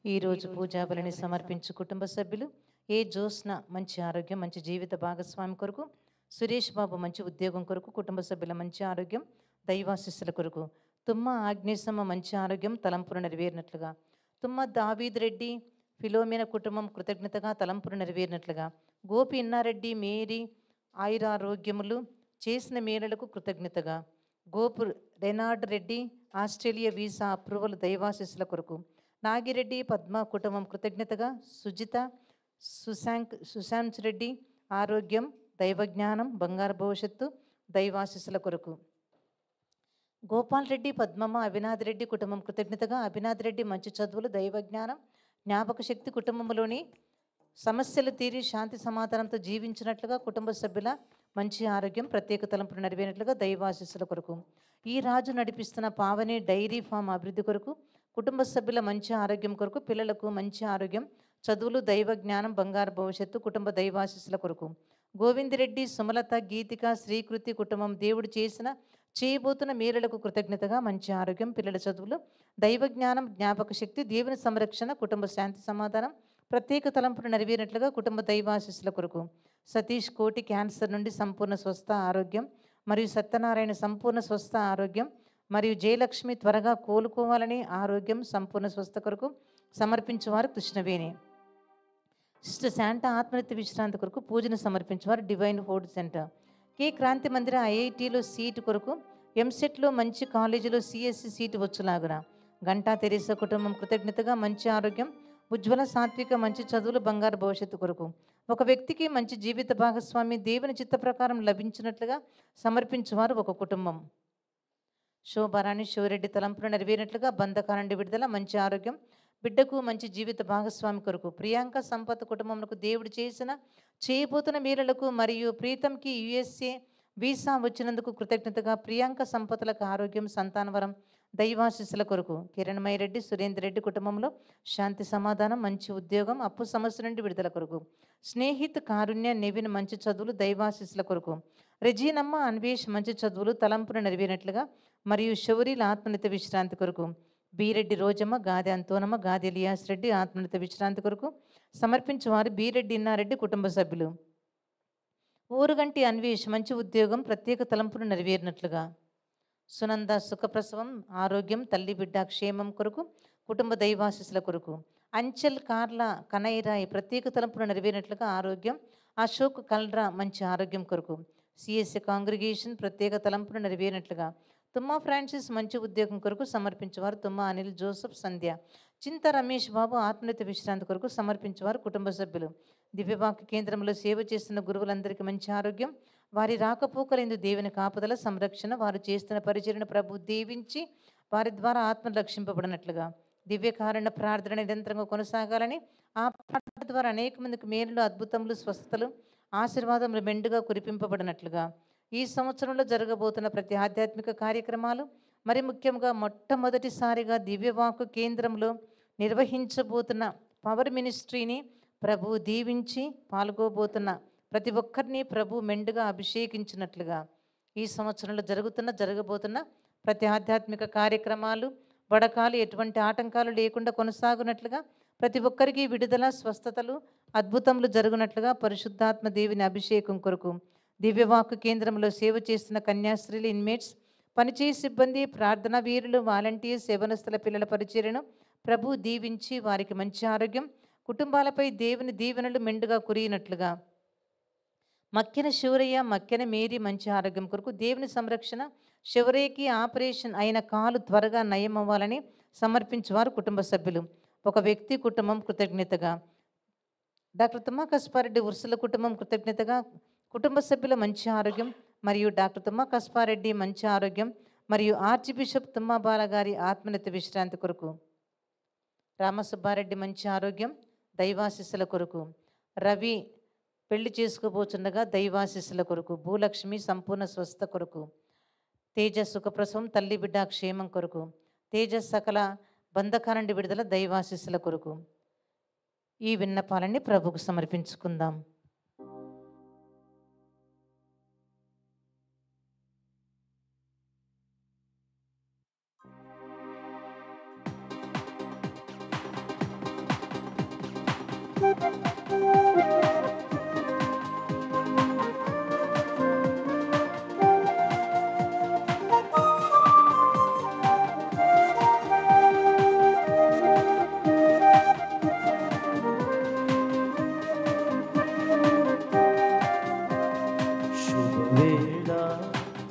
ఈరోజు పూజా బలిని సమర్పించు కుటుంబ సభ్యులు ఏ జ్యోత్స్న మంచి ఆరోగ్యం మంచి జీవిత భాగస్వామి కొరకు, సురేష్ బాబు మంచి ఉద్యోగం కొరకు, కుటుంబ సభ్యుల మంచి ఆరోగ్యం దైవాశిస్సుల కొరకు, తుమ్మ ఆగ్నేశమ్మ మంచి ఆరోగ్యం తలంపులు నెరవేరినట్లుగా, తుమ్మ దావీద్ రెడ్డి ఫిలోమిన కుటుంబం కృతజ్ఞతగా తలంపులు నెరవేరినట్లుగా, గోపి ఇన్నారెడ్డి మేరీ ఆయురారోగ్యములు చేసిన మేలులకు కృతజ్ఞతగా, Gopu Renard Reddy Australia visa approval దైవాశిస్సుల కొరకు, నాగిరెడ్డి పద్మ కుటుంబం కృతజ్ఞతగా, సుజిత సుశాంత్ రెడ్డి ఆరోగ్యం దైవజ్ఞానం బంగారు భవిష్యత్తు దైవాశిస్సుల కొరకు, గోపాల్ రెడ్డి పద్మమ్మ అభినాథ్ రెడ్డి కుటుంబం కృతజ్ఞతగా, అభినాథ్ రెడ్డి మంచి చదువులు దైవజ్ఞానం జ్ఞాపక శక్తి కుటుంబంలోని సమస్యలు తీరి శాంతి సమాధానంతో జీవించినట్లుగా, కుటుంబ సభ్యుల మంచి ఆరోగ్యం ప్రత్యేక తలంపులు నెరవేరినట్లుగా దైవాశిస్సుల కొరకు, ఈ రాజు నడిపిస్తున్న పావని డైరీ ఫామ్ అభివృద్ధి కొరకు, కుటుంబ సభ్యుల మంచి ఆరోగ్యం కొరకు, పిల్లలకు మంచి ఆరోగ్యం చదువులు దైవ జ్ఞానం బంగారు భవిష్యత్తు కుటుంబ దైవాశిస్సుల కొరకు, గోవిందరెడ్డి సుమలత గీతిక శ్రీకృతి కుటుంబం దేవుడు చేయబోతున్న మేలులకు కృతజ్ఞతగా మంచి ఆరోగ్యం పిల్లల చదువులు దైవ జ్ఞానం జ్ఞాపక శక్తి దేవుని సంరక్షణ కుటుంబ శాంతి సమాధానం ప్రత్యేక తలంపులు నెరవేరినట్లుగా కుటుంబ దైవాశిస్సుల కొరకు, సతీష్ కోటి క్యాన్సర్ నుండి సంపూర్ణ స్వస్థ ఆరోగ్యం మరియు సత్యనారాయణ సంపూర్ణ స్వస్థ ఆరోగ్యం మరియు జయలక్ష్మి త్వరగా కోలుకోవాలని ఆరోగ్యం సంపూర్ణ స్వస్థ కొరకు సమర్పించేవారు కృష్ణవేణి, సిస్టర్ శాంటా ఆత్మహత్య విశ్రాంతి కొరకు పూజను సమర్పించేవారు డివైన్ ఫుడ్ సెంటర్, కే క్రాంతి మందిర ఐఐటిలో సీటు కొరకు, ఎంసెట్లో మంచి కాలేజీలో సిఎస్సి సీటు వచ్చులాగున, గంటా తెరీసా కుటుంబం కృతజ్ఞతగా మంచి ఆరోగ్యం ఉజ్వల సాత్విక మంచి చదువులు బంగారు భవిష్యత్తు కొరకు, ఒక వ్యక్తికి మంచి జీవిత భాగస్వామి దేవుని చిత్త ప్రకారం లభించినట్లుగా సమర్పించేవారు ఒక కుటుంబం, శోభారాణి శివరెడ్డి తలంపులు నెరవేరినట్లుగా బంధకాల నుండి విడుదల మంచి ఆరోగ్యం బిడ్డకు మంచి జీవిత భాగస్వామి కొరకు, ప్రియాంక సంపత్ కుటుంబములకు దేవుడు చేయబోతున్న మేలులకు మరియు ప్రీతంకి యుఎస్ఏ వీసా వచ్చినందుకు కృతజ్ఞతగా ప్రియాంక సంపత్తులకు ఆరోగ్యం సంతానవరం దైవాశిస్సుల కొరకు, కిరణ్మయ రెడ్డి సురేందర్ రెడ్డి కుటుంబంలో శాంతి సమాధానం మంచి ఉద్యోగం అప్పు సమస్య నుండి విడుదల కొరకు, స్నేహిత్ కారుణ్య నెవిన్ మంచి చదువులు దైవాశిస్సుల కొరకు, రెజీనమ్మ అన్వేష్ మంచి చదువులు తలంపును నెరవేరినట్లుగా మరియు శౌరీల ఆత్మనిత విశ్రాంతి కొరకు, బీరెడ్డి రోజమ్మ గాది అంతోనమ్మ గాది ఎలియాస్ రెడ్డి ఆత్మనిత విశ్రాంతి కొరకు సమర్పించేవారు బీరెడ్డి ఇన్నారెడ్డి కుటుంబ సభ్యులు, ఊరుగంటి అన్వేష్ మంచి ఉద్యోగం ప్రత్యేక తలంపును నెరవేరినట్లుగా, సునంద సుఖప్రసవం ఆరోగ్యం తల్లి బిడ్డ క్షేమం కొరకు కుటుంబ దైవాశిస్సుల కొరకు, అంచెల్ కార్ల కనైరాయి ప్రత్యేక తలంపును నెరవేరినట్లుగా ఆరోగ్యం అశోక్ కల్రా మంచి ఆరోగ్యం కొరకు, సిఎస్సి కాంగ్రిగేషన్ ప్రత్యేక తలంపును నెరవేరినట్లుగా, తుమ్మా ఫ్రాన్సిస్ మంచి ఉద్యోగం కొరకు సమర్పించేవారు తుమ్మా అనిల్ జోసఫ్ సంధ్య, చింత రమేష్ బాబు ఆత్మనిత విశ్రాంతి కొరకు సమర్పించేవారు కుటుంబ సభ్యులు, దివ్యవాక్య కేంద్రంలో సేవ చేస్తున్న గురువులందరికీ మంచి ఆరోగ్యం వారి రాకపోకలందు దేవుని కాపుదల సంరక్షణ వారు చేస్తున్న పరిచర్యను ప్రభు దీవించి వారి ద్వారా ఆత్మ రక్షింపబడినట్లుగా, దివ్యకారణ ప్రార్థన నిరంతరంగా కొనసాగాలని ఆ ప్రార్థన ద్వారా అనేక మందికి మేలులు అద్భుతములు స్వస్థతలు ఆశీర్వాదములు మెండుగా కురిపింపబడినట్లుగా, ఈ సంవత్సరంలో జరగబోతున్న ప్రతి ఆధ్యాత్మిక కార్యక్రమాలు మరి ముఖ్యంగా మొట్టమొదటిసారిగా దివ్యవాక్కు కేంద్రంలో నిర్వహించబోతున్న పవర్ మినిస్ట్రీని ప్రభు దీవించి పాల్గొబోతున్న ప్రతి ఒక్కరిని ప్రభు మెండుగా అభిషేకించినట్లుగా, ఈ సంవత్సరంలో జరగబోతున్న ప్రతి ఆధ్యాత్మిక కార్యక్రమాలు వడకాలు ఎటువంటి ఆటంకాలు లేకుండా కొనసాగునట్లుగా ప్రతి ఒక్కరికి విడుదల స్వస్థతలు అద్భుతములు జరుగునట్లుగా పరిశుద్ధాత్మ దేవుని అభిషేకం కొరకు దివ్యవాక్కు కేంద్రంలో సేవ చేస్తున్న కన్యాస్త్రీలు ఇన్మేట్స్ పనిచేసే సిబ్బంది ప్రార్థనా వీరులు వాలంటీర్స్ యవనస్తుల పిల్లల పరిచర్యను ప్రభు దీవించి వారికి మంచి ఆరోగ్యం కుటుంబాలపై దేవుని దీవెనలు మెండుగా కురిగినట్లుగా, మక్కెన శివరయ్య మక్కెన మేరీ మంచి ఆరోగ్యం కొరకు దేవుని సంరక్షణ శివరయ్యకి ఆపరేషన్ అయిన కాలు త్వరగా నయం అవ్వాలని సమర్పించేవారు కుటుంబ సభ్యులు, ఒక వ్యక్తి కుటుంబం కృతజ్ఞతగా, డాక్టర్ తుమ్మా కస్పారెడ్డి ఉర్సుల కుటుంబం కృతజ్ఞతగా కుటుంబ సభ్యుల మంచి ఆరోగ్యం మరియు డాక్టర్ తుమ్మా కస్పారెడ్డి మంచి ఆరోగ్యం మరియు ఆర్చి బిషప్ తుమ్మా బాలగారి ఆత్మనిత విశ్రాంతి కొరకు, రామసుబ్బారెడ్డి మంచి ఆరోగ్యం దైవాశిస్సుల కొరకు, రవి పెళ్లి చేసుకోబోచుండగా దైవాశిస్సుల కొరకు, భూలక్ష్మి సంపూర్ణ స్వస్థ కొరకు, తేజ సుఖప్రసవం తల్లి బిడ్డ క్షేమం కొరకు, తేజ సకల బంధకాలండి విడుదల దైవాశిస్సుల కొరకు, ఈ విన్నపాలన్నీ ప్రభుకు సమర్పించుకుందాం.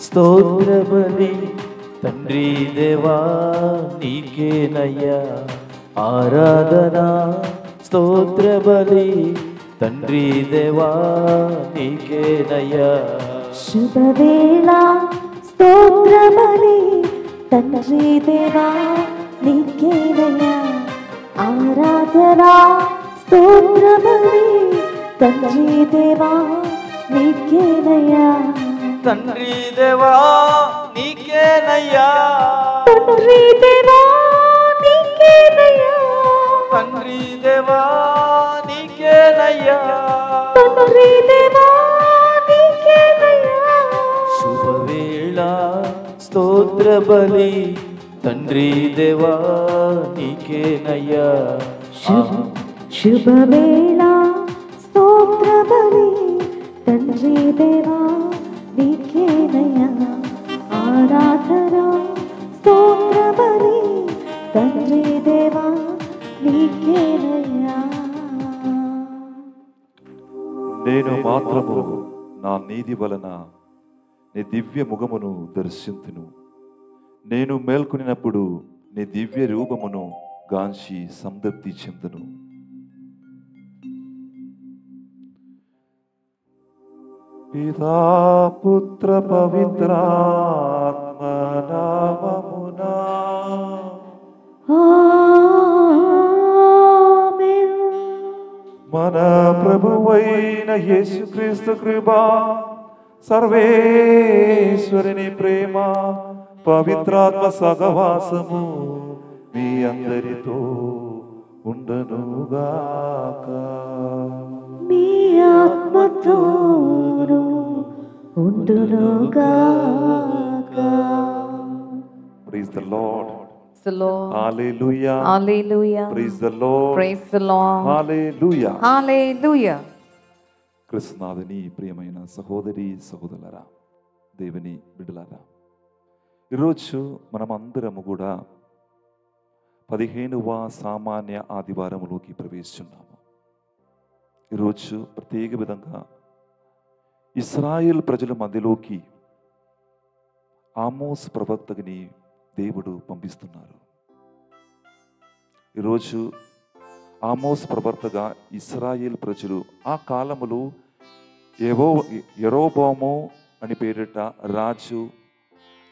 స్తోత్ర బలి తండ్రి దేవా నీకేనయ్యా ఆరాధనా, స్తోత్ర బలి తండ్రి దేవా నీకేనయ్యా. శుభవేళ స్తోత్ర బలి తండ్రి దేవా నీకేనయ్యా ఆరాధనా, స్తోత్ర బలి తండ్రి దేవా నీకేనయ్యా. తండ్రి దేవా నీకేనయ్యా, తండ్రి దేవా నీకేనయ్యా, తండ్రి దేవా నీకేనయ్యా, తండ్రి దేవా నీకేనయ్యా. శుభవేళ స్తోత్ర బలి తండ్రి దేవా నీకేనయ్యా. శుభవేళ స్తోత్ర బలి తండ్రి దేవా నీకేనయ్యా ఆరాధనా, స్తోత్ర బలి తండ్రి దేవా నీకేనయ్యా. నేను మాత్రము నా నీతి వలన నీ దివ్య ముఖమును దర్శింతును. నేను మేల్కొనినప్పుడు నీ దివ్య రూపమును గాంచి సంతృప్తి చెందును. పితా పుత్ర పవిత్రాత్మ నామమునా ఆమేన్. మన ప్రభువైన యేసుక్రీస్తు కృపా, సర్వేశ్వరుని ప్రేమ, పవిత్రాత్మ సహవాసము మీ అందరితో ఉండనుగాక. మీ ఆత్మతోను ఉండునుగాక. Praise the Lord. Praise the Lord. Hallelujah. Hallelujah. Praise the Lord. Praise the Lord. Hallelujah. Hallelujah. కృష్ణనాథుని ప్రియమైన సహోదరి సహోదరులారా, దేవుని బిడ్డలారా, ఈరోజు మనమందరము కూడా 15వ సామాన్య ఆదివారములోకి ప్రవేశిస్తున్నాము. ఈరోజు ప్రత్యేక విధంగా ఇశ్రాయేల్ ప్రజల మధ్యలోకి ఆమోస్ ప్రవక్తని దేవుడు పంపిస్తున్నారు. ఈరోజు ఆమోస్ ప్రవక్తగా ఇశ్రాయేల్ ప్రజలు ఆ కాలములో యెరోబోము అని పేరిట రాజు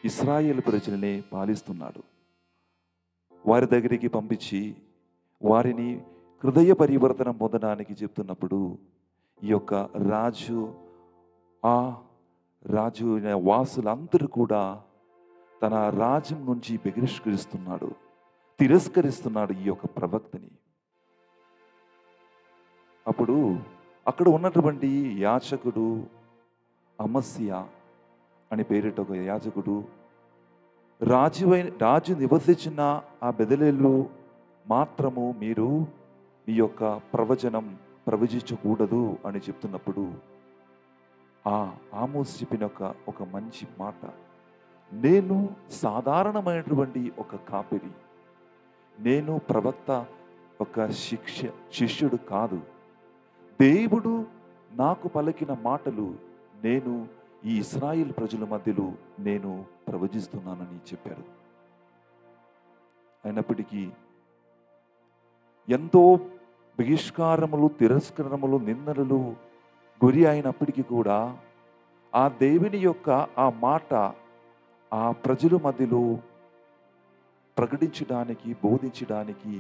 ఇశ్రాయేల్ ప్రజల్ని పాలిస్తున్నాడు. వారి దగ్గరికి పంపించి వారిని హృదయ పరివర్తన పొందడానికి చెప్తున్నప్పుడు ఈ యొక్క రాజు వాసులందరూ కూడా తన రాజ్యం నుంచి బహిష్కరిస్తున్నాడు, తిరస్కరిస్తున్నాడు ఈ యొక్క ప్రవక్తని. అప్పుడు అక్కడ ఉన్నటువంటి యాజకుడు అమస్యా అని పేరిట ఒక యాజకుడు, రాజు నివసించిన ఆ బెదలేళ్ళు మాత్రము మీరు మీ యొక్క ప్రవచనం ప్రవచించకూడదు అని చెప్తున్నప్పుడు ఆ ఆమోస్ చెప్పిన ఒక మంచి మాట, నేను సాధారణమైనటువంటి ఒక కాపరి, నేను ప్రవక్త ఒక శిష్యుడు కాదు, దేవుడు నాకు పలికిన మాటలు నేను ఈ ఇశ్రాయేల్ ప్రజల మధ్యలో నేను ప్రవచిస్తున్నానని చెప్పారు. అయినప్పటికీ ఎంతో బహిష్కారములు, తిరస్కరణములు, నిందనలు గురి అయినప్పటికీ కూడా ఆ దేవుని యొక్క ఆ మాట ఆ ప్రజల మధ్యలో ప్రకటించడానికి, బోధించడానికి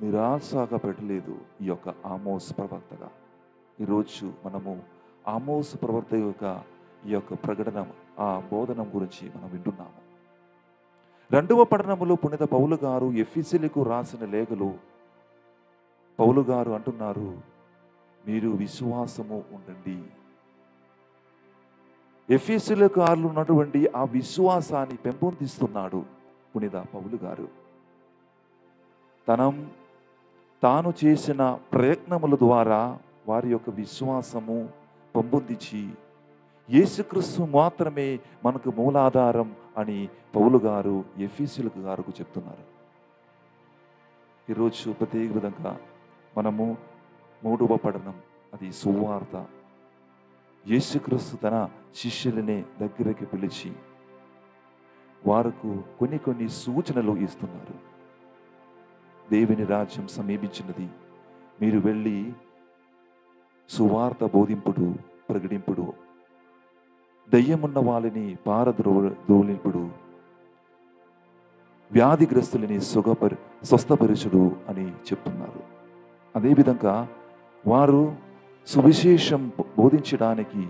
నిరాశగా పెట్టలేదు ఈ యొక్క ఆమోస్ ప్రవక్తగా. ఈరోజు మనము ఆమోస్ ప్రవక్త యొక్క ఈ యొక్క ప్రకటన, ఆ బోధనం గురించి మనం వింటున్నాము. 2వ పట్టణములో పునీత పౌలు గారు ఎఫెసీయులకు రాసిన లేఖలో పౌలు గారు అంటున్నారు, మీరు విశ్వాసము ఉండండి. ఎఫెసీయులకు ఉన్నటువంటి ఆ విశ్వాసాన్ని పెంపొందిస్తున్నాడు పునీత పౌలు గారు. తాను చేసిన ప్రయత్నముల ద్వారా వారి యొక్క విశ్వాసము పెంపొందించి యేసుక్రీస్తు మాత్రమే మనకు మూలాధారం అని పౌలు గారు ఎఫెసీయుల గారికి చెప్తున్నారు. ఈరోజు ప్రత్యేక విధంగా మనము 3వ పఠనం, అది సువార్త. యేసుక్రీస్తు తన శిష్యులని దగ్గరికి పిలిచి వారికి కొన్ని సూచనలు ఇస్తున్నారు. దేవుని రాజ్యం సమీపించినది, మీరు వెళ్ళి సువార్త బోధింపుడు, ప్రకటింపుడు, దయ్యమున్న వాళ్ళని పారద్రోలింపుడు, వ్యాధిగ్రస్తులని స్వస్థపరచుడు అని చెప్తున్నారు. అదేవిధంగా వారు సువిశేషం బోధించడానికి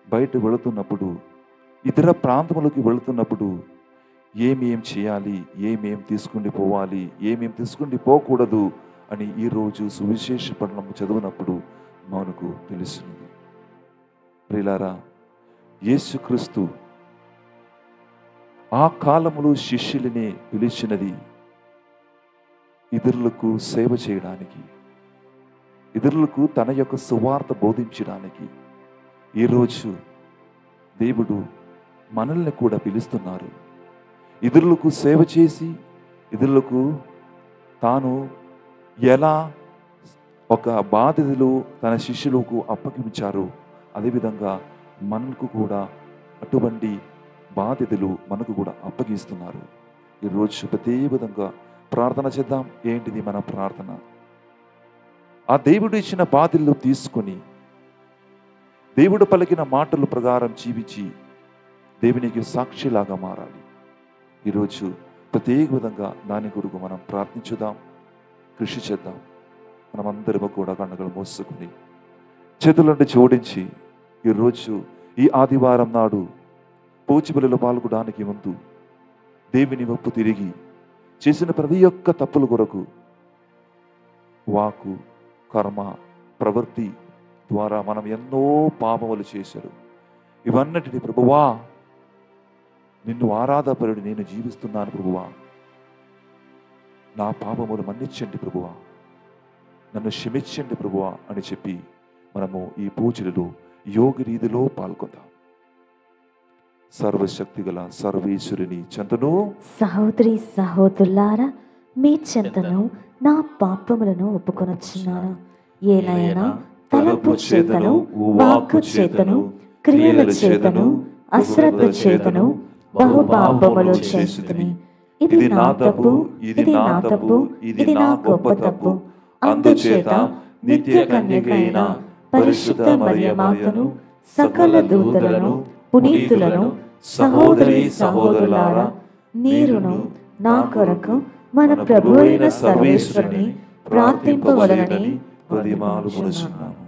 బయట వెళుతున్నప్పుడు, ఇతర ప్రాంతములకు వెళుతున్నప్పుడు ఏమేం చేయాలి, ఏమేం తీసుకుని పోవాలి, ఏమేం తీసుకుని పోకూడదు అని ఈరోజు సువిశేష పఠనం చదివినప్పుడు మనకు తెలుస్తుంది. ప్రియులారా, యేసుక్రీస్తు ఆ కాలములో శిష్యులని పిలిచినది ఇతరులకు సేవ చేయడానికి, ఇతరులకు తన యొక్క సువార్త బోధించడానికి. ఈరోజు దేవుడు మనల్ని కూడా పిలుస్తున్నారు. ఇతరులకు సేవ చేసి, ఇతరులకు తాను ఎలా ఒక బాధ్యతలు తన శిష్యులకు అప్పగించారు, అదేవిధంగా మనకు కూడా అటువంటి బాధ్యతలు మనకు కూడా అప్పగిస్తున్నారు. ఈరోజు ప్రతి విధంగా ప్రార్థన చేద్దాం. ఏంటిది మన ప్రార్థన? ఆ దేవుడు ఇచ్చిన బాధ్యతలు తీసుకొని, దేవుడు పలికిన మాటల ప్రకారం జీవించి దేవునికి సాక్షిలాగా మారాలి. ఈరోజు ప్రత్యేక విధంగా దాని కొరకు మనం ప్రార్థించుదాం, కృషి చేద్దాం. మనమందరము కూడా కన్నులు మూసుకుని చేతులంటే జోడించి ఈరోజు ఈ ఆదివారం నాడు పూజబలిలో పాల్గొనడానికి ముందు దేవుని వైపు తిరిగి చేసిన ప్రతి ఒక్క తప్పుల కొరకు, వాకు, కర్మ, ప్రవృత్తి ద్వారా మనం ఎన్నో పాపములు చేశారు. ఇవన్నిటిని ప్రభువా, నిన్ను ఆరాధపరుడు నేను జీవిస్తున్నాను ప్రభువా, నా పాపములు మన్నించండి ప్రభువా, నన్ను క్షమించండి ప్రభువా అని చెప్పి మనము ఈ పూజలలో యోగ రీతిలో పాల్గొందాం. సర్వశక్తి గల సర్వేశ్వరుని చెంతను, సహోదరి సహోదరులారా, మీ చెంతను నా పాపములను ఒప్పుకొనొచ్చున్నాను. ఏలైనా తలపు చేతను, వాక్కు చేతను, క్రియల చేతను, అశ్రద్ధ చేతను బహుపాపములు చేస్తుని. ఇది నా తప్పు, ఇది నా తప్పు, ఇది నా గొప్ప తప్పు. అందుచేత నిత్య కన్యకైన పరిశుద్ధ మరియమాతను, సకల దూతలను, పునీతులను, సహోదరి సహోదరులారా, మీరును నా కొరకు మన ప్రభు అయిన సర్వేశ్వరుని ప్రార్థింపవలనని ప్రతిమాలుకొనుచున్నాము.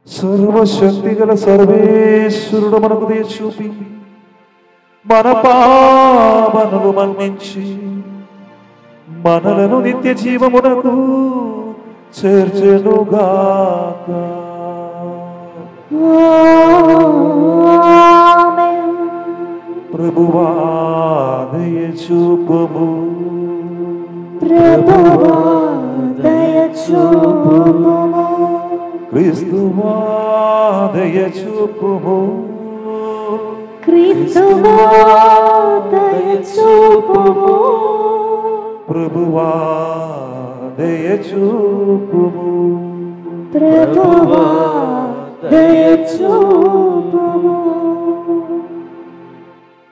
సర్వశక్తి గల సర్వేశ్వరుడు మనకు దయ చూపి మన పాపములను మన్నించి మనలను నిత్య జీవమునకు చేర్చెనుగాక. ప్రభువా దయ చూపుము, ప్రభువా దయ చూపుము, క్రీస్తువా దయ చూపుము, క్రీస్తువా దయ చూపుము, ప్రభువా దయ చూపుము, ప్రభువా దయ చూపుము.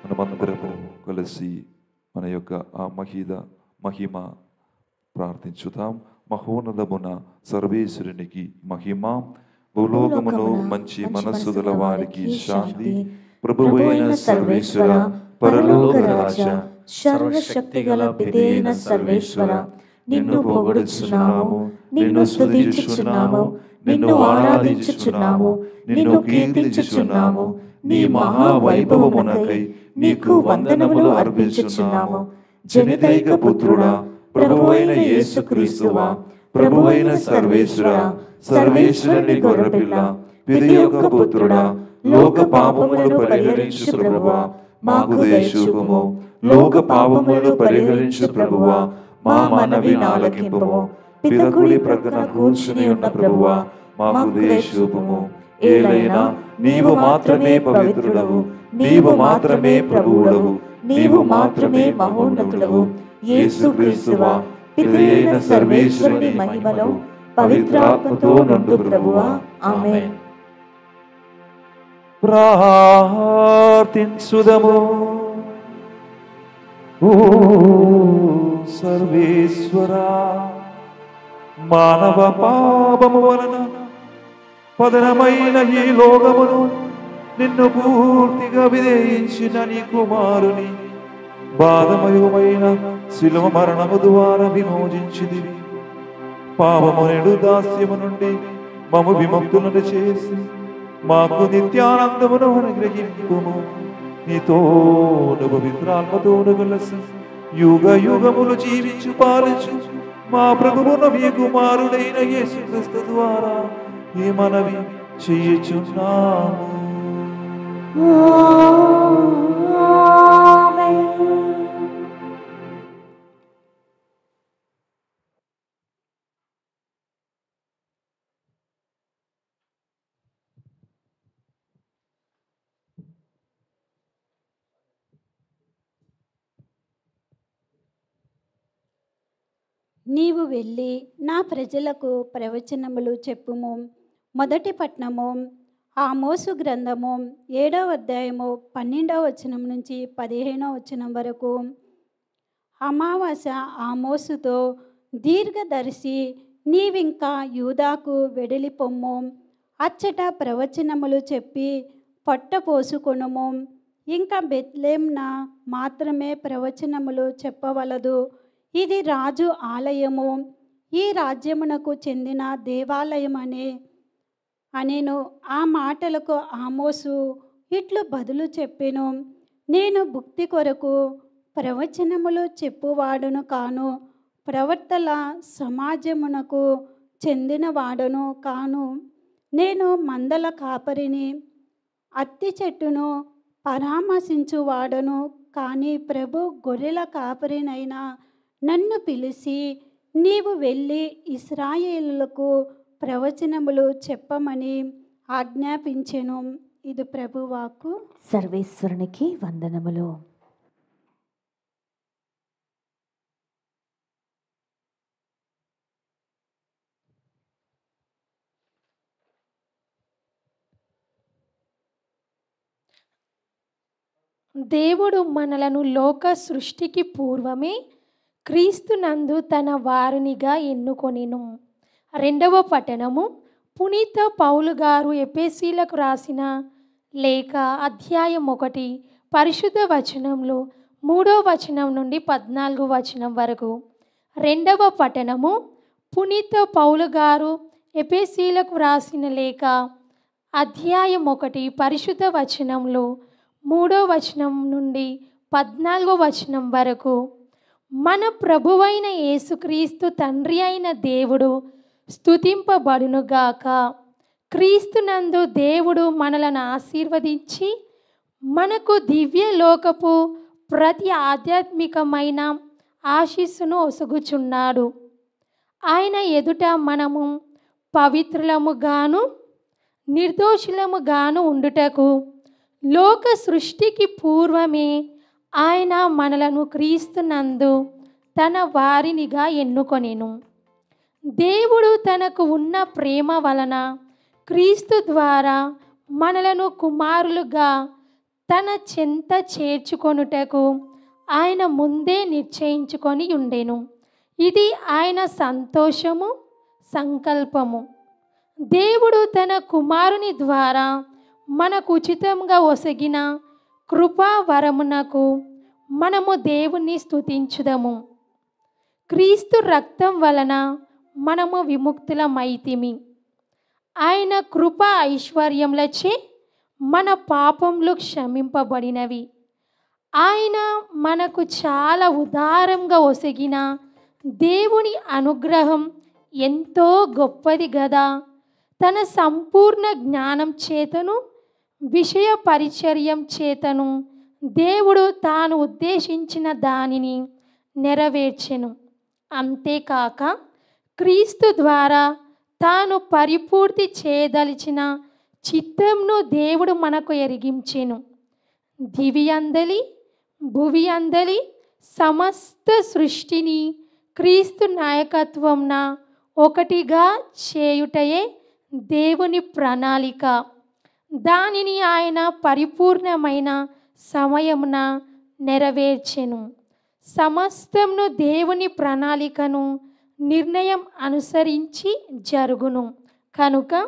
మనమందరము కలిసి మన యొక్క ఆ మహిమ ప్రార్థించుతాం. మహోన్నతమున సర్వేశ్వరునికి మహిమ, భూలోకమును మంచి మనస్సు గల వారికి శాంతి. ప్రభువైన సర్వేశ్వర, పరలోక రాజ, సర్వశక్తి గల పితైన సర్వేశ్వర, నిన్ను పొగడుచున్నాము, నిన్ను స్తుతించుచున్నాము, నిన్ను ఆరాధించుచున్నాము, నిన్ను కీర్తించుచున్నాము. నీ మహావైభవమునకై నీకు వందనములు అర్పించుచున్నాము. జనితైక పుత్రుడా, ప్రభువైన యేసుక్రీస్తువా, ప్రభువైన సర్వేశ్వర, సర్వేశ్వరుని గొర్రెపిల్ల, పిత యొక్క పుత్రుడా, లోక పాపములను పరిహరించు ప్రభువా, మాకు దయ చూపుము. లోక పాపములను పరిహరించు ప్రభువా, మా మనవి ఆలకింపుము. పితకుడి ప్రక్కన కూర్చుని ఉన్న ప్రభువా, మాకు దయచూపుము. ఏలైనా నీవు మాత్రమే పవిత్రుడవు, నీవు మాత్రమే ప్రభువుడవు, నీవు మాత్రమే మహోన్నతుడవు. యేసుక్రీస్తువా, పితయైన సర్వేశ్వరుని మహిమలో పవిత్రాత్మతో నుండు ప్రభువా. ఆమేన్. ప్రార్థించుదము. ఓ సర్వేశ్వరా, మానవ పాపము వలన పతనమైన ఈ లోకమును నిన్ను పూర్తిగా విధేయించిన నీ కుమారుని బాధమయమైన శిలువ మరణము ద్వారా విమోచించితివి. పాపము నేడు దాస్యము నుండి మము విముక్తులను చేసి మాకు నిత్యానందమును అనుగ్రహింపుము. నీతోను పవిత్రాత్మతోను కలిసి యుగ యుగములు జీవించు పాలించు మా ప్రభువును మీ కుమారుడైన యేసుక్రీస్తు ద్వారా ఈ మనవి చేయుచున్నాము. నీవు వెళ్ళి నా ప్రజలకు ప్రవచనములు చెప్పుము. మొదటి పట్నము ఆమోసు గ్రంథము 7వ అధ్యాయము 12వ వచనం నుంచి 15వ వచనం వరకు. అమావాస్య ఆమోసుతో, దీర్ఘదర్శి నీవింకా యూదాకు వెడలిపొమ్ము, అచ్చట ప్రవచనములు చెప్పి పొట్ట పోసుకొనుము. ఇంకా బెత్లెహేమున మాత్రమే ప్రవచనములు చెప్పవలదు. ఇది రాజు ఆలయము, ఈ రాజ్యమునకు చెందిన దేవాలయం అనేను. ఆ మాటలకు ఆమోసు ఇట్లు బదులు చెప్పెను, నేను భుక్తి కొరకు ప్రవచనములు చెప్పువాడును కాను, ప్రవర్తల సమాజమునకు చెందినవాడును కాను. నేను మందల కాపరిని, అత్తి చెట్టును పరామర్శించువాడను కానీ ప్రభు గొర్రెల కాపరినైనా నన్ను పిలిచి నీవు వెళ్ళి ఇశ్రాయేలులకు ప్రవచనములు చెప్పమని ఆజ్ఞాపించెను. ఇది ప్రభువాకు. సర్వేశ్వరునికి వందనములు. దేవుడు మనలను లోక సృష్టికి పూర్వమే క్రీస్తునందు తన వారినిగా ఎన్నుకొనెను. 2వ పట్టణము పునీత పౌలు గారు ఎఫెసీలకు రాసిన లేఖ అధ్యాయం 1 పరిశుద్ధ వచనంలో 3వ వచనం నుండి 14వ వచనం వరకు. 2వ పట్టణము పునీత పౌలు గారు ఎఫెసీలకు రాసిన లేఖ అధ్యాయం 1 పరిశుద్ధ వచనంలో 3వ వచనం నుండి 14వ వచనం వరకు. మన ప్రభువైన యేసుక్రీస్తు తండ్రి అయిన దేవుడు స్తుతింపబడునుగాక. క్రీస్తునందు దేవుడు మనలను ఆశీర్వదించి మనకు దివ్య లోకపు ప్రతి ఆధ్యాత్మికమైన ఆశీస్సును ఒసగుచున్నాడు. ఆయన ఎదుట మనము పవిత్రులముగాను నిర్దోషులముగాను ఉండుటకు లోక సృష్టికి పూర్వమే ఆయన మనలను క్రీస్తునందు తన వారినిగా ఎన్నుకొనెను. దేవుడు తనకు ఉన్న ప్రేమ వలన క్రీస్తు ద్వారా మనలను కుమారులుగా తన చెంత చేర్చుకొనుటకు ఆయన ముందే నిశ్చయించుకొని ఉండెను. ఇది ఆయన సంతోషము, సంకల్పము. దేవుడు తన కుమారుని ద్వారా మనకు ఉచితంగా ఒసగిన కృపా వరమునకు మనము దేవుణ్ణి స్తుతించుదము. క్రీస్తు రక్తం వలన మనము విముక్తులమైతిమి. ఆయన కృప ఐశ్వర్యములచే మన పాపములు క్షమింపబడినవి. ఆయన మనకు చాలా ఉదారంగా ఒసగిన దేవుని అనుగ్రహం ఎంతో గొప్పది గదా. తన సంపూర్ణ జ్ఞానం చేతను విషయ పరిచర్యం చేతను దేవుడు తాను ఉద్దేశించిన దానిని నెరవేర్చెను. అంతేకాక క్రీస్తు ద్వారా తాను పరిపూర్తి చేయదలిచిన చిత్తంను దేవుడు మనకు ఎరిగించెను. దివి అందలి భువి అందలి సమస్త సృష్టిని క్రీస్తు నాయకత్వంన ఒకటిగా చేయుటయే దేవుని ప్రణాళిక. దానిని ఆయన పరిపూర్ణమైన సమయమున నెరవేర్చెను. సమస్తమును దేవుని ప్రణాళికను నిర్ణయం అనుసరించి జరుగును. కనుక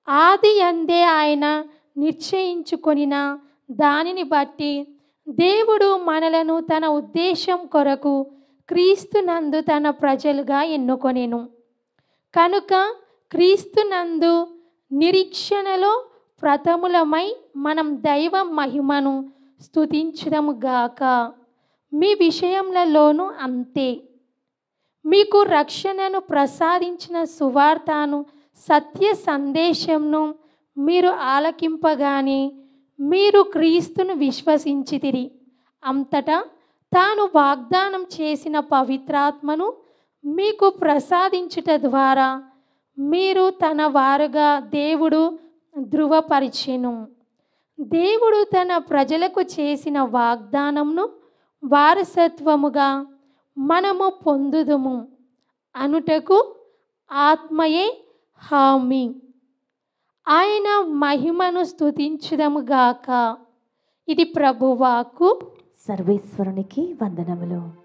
ఆది అందే ఆయన నిశ్చయించుకొనిన దానిని బట్టి దేవుడు మనలను తన ఉద్దేశం కొరకు క్రీస్తునందు తన ప్రజలుగా ఎన్నుకొనెను. కనుక క్రీస్తునందు నిరీక్షణలో ప్రథములమై మనం దైవ మహిమను స్తుతించుదము గాక. మీ విషయములలోనూ అంతే. మీకు రక్షణను ప్రసాదించిన సువార్తను సత్య సందేశంను మీరు ఆలకింపగానే మీరు క్రీస్తును విశ్వసించితిరి. అంతటా తాను వాగ్దానం చేసిన పవిత్రాత్మను మీకు ప్రసాదించుట ద్వారా మీరు తన వారుగా దేవుడు ధృవపరిచెను. దేవుడు తన ప్రజలకు చేసిన వాగ్దానంను వారసత్వముగా మనము పొందుదుము అనుటకు ఆత్మయే హామీ. ఆయన మహిమను స్తుతించుదము గాక. ఇది ప్రభువాకు. సర్వేశ్వరునికి వందనములు.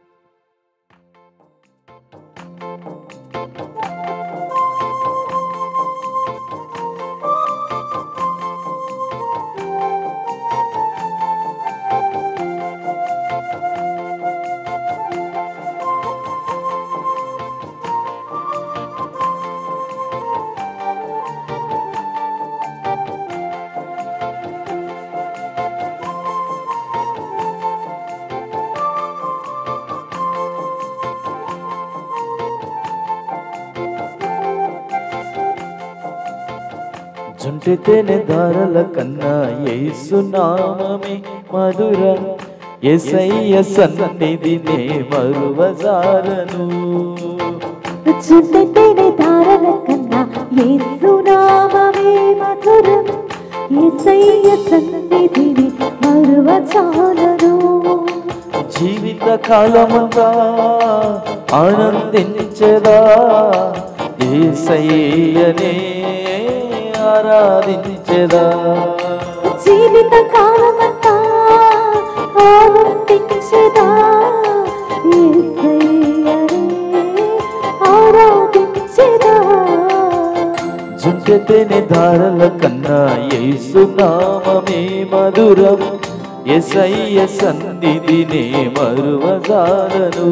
జుంటితేనె ధారల కన్నా యేసు నామమే మధురం. యేసయ్య సన్నిధినే మరువజాలను. జుంటితేనె ధారల కన్నా యేసు నామమే మధురం. యేసయ్య సన్నిధిని మరువజాలను. జీవిత కాలమంతా ఆనందించదా యేసయ్యనే ఆరాధించదా. జీవిత కాలమంతా ఆనందించదా యేసయ్యనే ఆరాధించదా. జుంటితేనె ధారల కన్నా యేసు నామమే మధురం. యేసయ్య సన్నిధినే మరువజాలను.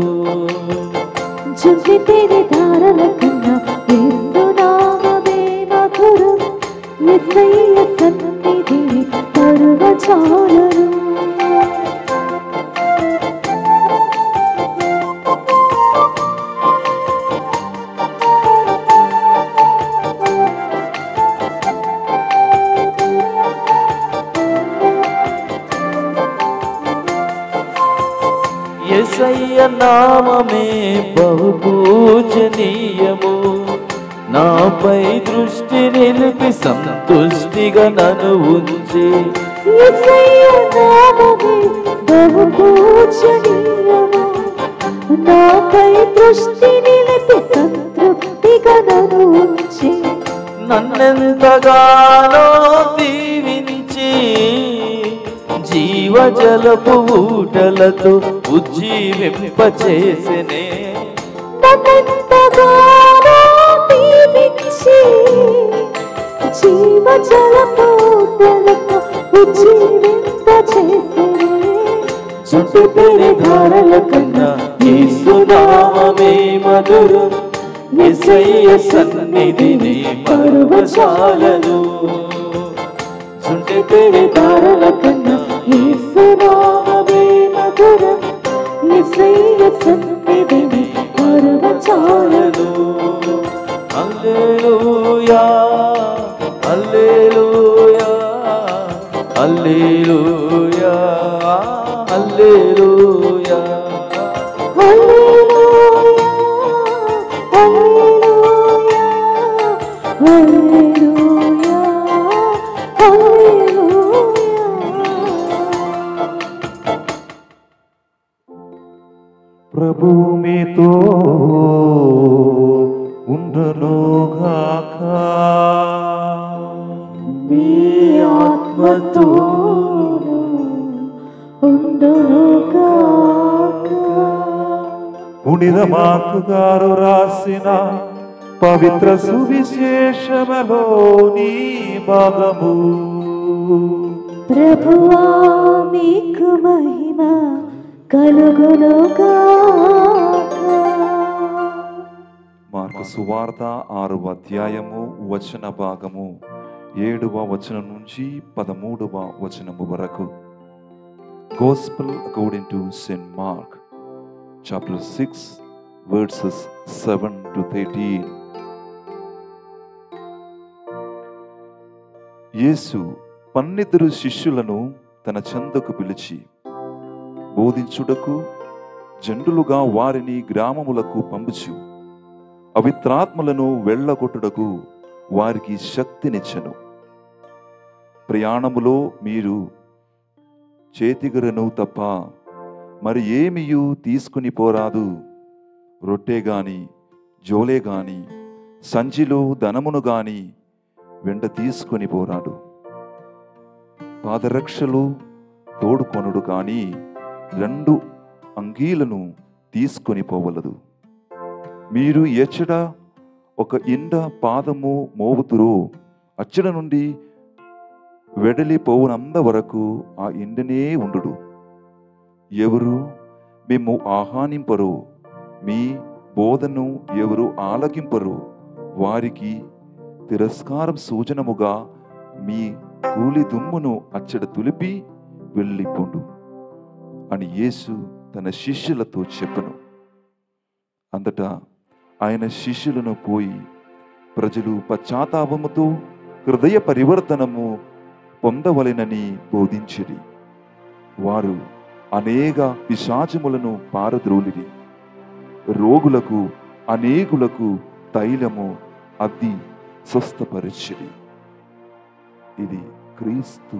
జుంటితేనె ధారల కన్నా యేసు నామమే మధురం. యేసయ్య సన్నిధిని మరువజాలను. యేసయ్య నామమే బహు పూజనీయము. నాపై దృష్టి నిలిపి సంతుష్టిగా నన్ను ఉంచి. యేసయ్య నామమే బహు పూజనీయము. నాపై దృష్టి నిలిపి సంతృప్తిగా నన్ను ఉంచి. నన్నెంతగానో దీవించి జీవజలపు ఊటలతో ఉజ్జీవింపచేసెనే. నన్నెంతగానో దీవించి జీవజలపు ఊటలతో ఉజ్జీవింపచేసెనే. జుంటితేనె ధారల కన్నా యేసు నామమే మధురం. యేసయ్య సన్నిధిని మరువజాలను. జుంటితేనె ధారల కన్నా యేసు నామమే మధురం. యేసయ్య సన్నిధిని మరువజాలను. హల్లెలూయా హల్లెలూయా హల్లెలూయా. ప్రభువు మీతో ఉండునుగాక. మీ ఆత్మతోను ఉండునుగాక. పునీత మార్కు గారు రాసిన పవిత్ర సువిశేషములోని భాగము. ప్రభువా మీకు మహిమ కలుగునుగాక. మార్కు సువార్త 6వ అధ్యాయము వచన భాగము 7వ వచనం నుంచి 13వ వచనము వరకు. Gospel according to St. Mark, chapter 6, verses 7 to 13. యేసు 12 శిష్యులను తన చెంతకు పిలిచి బోధించుటకు జండులుగా వారిని గ్రామములకు పంపుచు అవిత్రాత్మలను వెళ్ళగొట్టుటకు వారికి శక్తినిచ్చెను. ప్రయాణములో మీరు చేతిగరను తప్ప మరి ఏమియు తీసుకుని పోరాదు. రొట్టె గాని జోలే గాని సంచిలో ధనమును గాని వెంట తీసుకొని పోరాడు. పాదరక్షలు తోడుకొనుడు కానీ 2 అంగీలను తీసుకొని పోవలదు. మీరు ఎచ్చట ఒక ఇండ పాదము మోవుతురో అచ్చట నుండి వెడలిపోవునంత వరకు ఆ ఇండనే ఉండుడు. ఎవరు మేము ఆహ్వానింపరో మీ బోధను ఎవరు ఆలకింపరో వారికి తిరస్కారం సూచనముగా మీ కూలి దుమ్మును అచ్చట తులిపి వెళ్ళిపోండు అని యేసు తన శిష్యులతో చెప్పెను. అంతటా ఆయన శిష్యులను పోయి ప్రజలు పశ్చాత్తాపముతో హృదయ పరివర్తనము పొందవలెనని బోధించిరి. వారు అనేక పిశాచములను పారద్రోలిరి. రోగులకు అనేకులకు తైలము అద్ది స్వస్థపరిచిరి. ఇది క్రీస్తు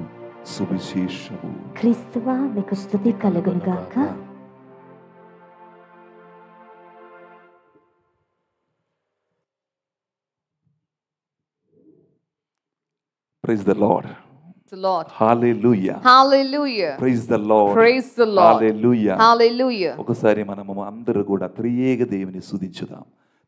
సువిశేషము. క్రీస్తువా మీకు స్తుతి కలుగునుగాక. Praise the Lord. The Lord. Hallelujah. Hallelujah. Praise the Lord. Praise the Lord. Hallelujah. Hallelujah. ఒకసారి మనము అందరూ కూడా త్రియేక దేవుని స్తుతించుదాం.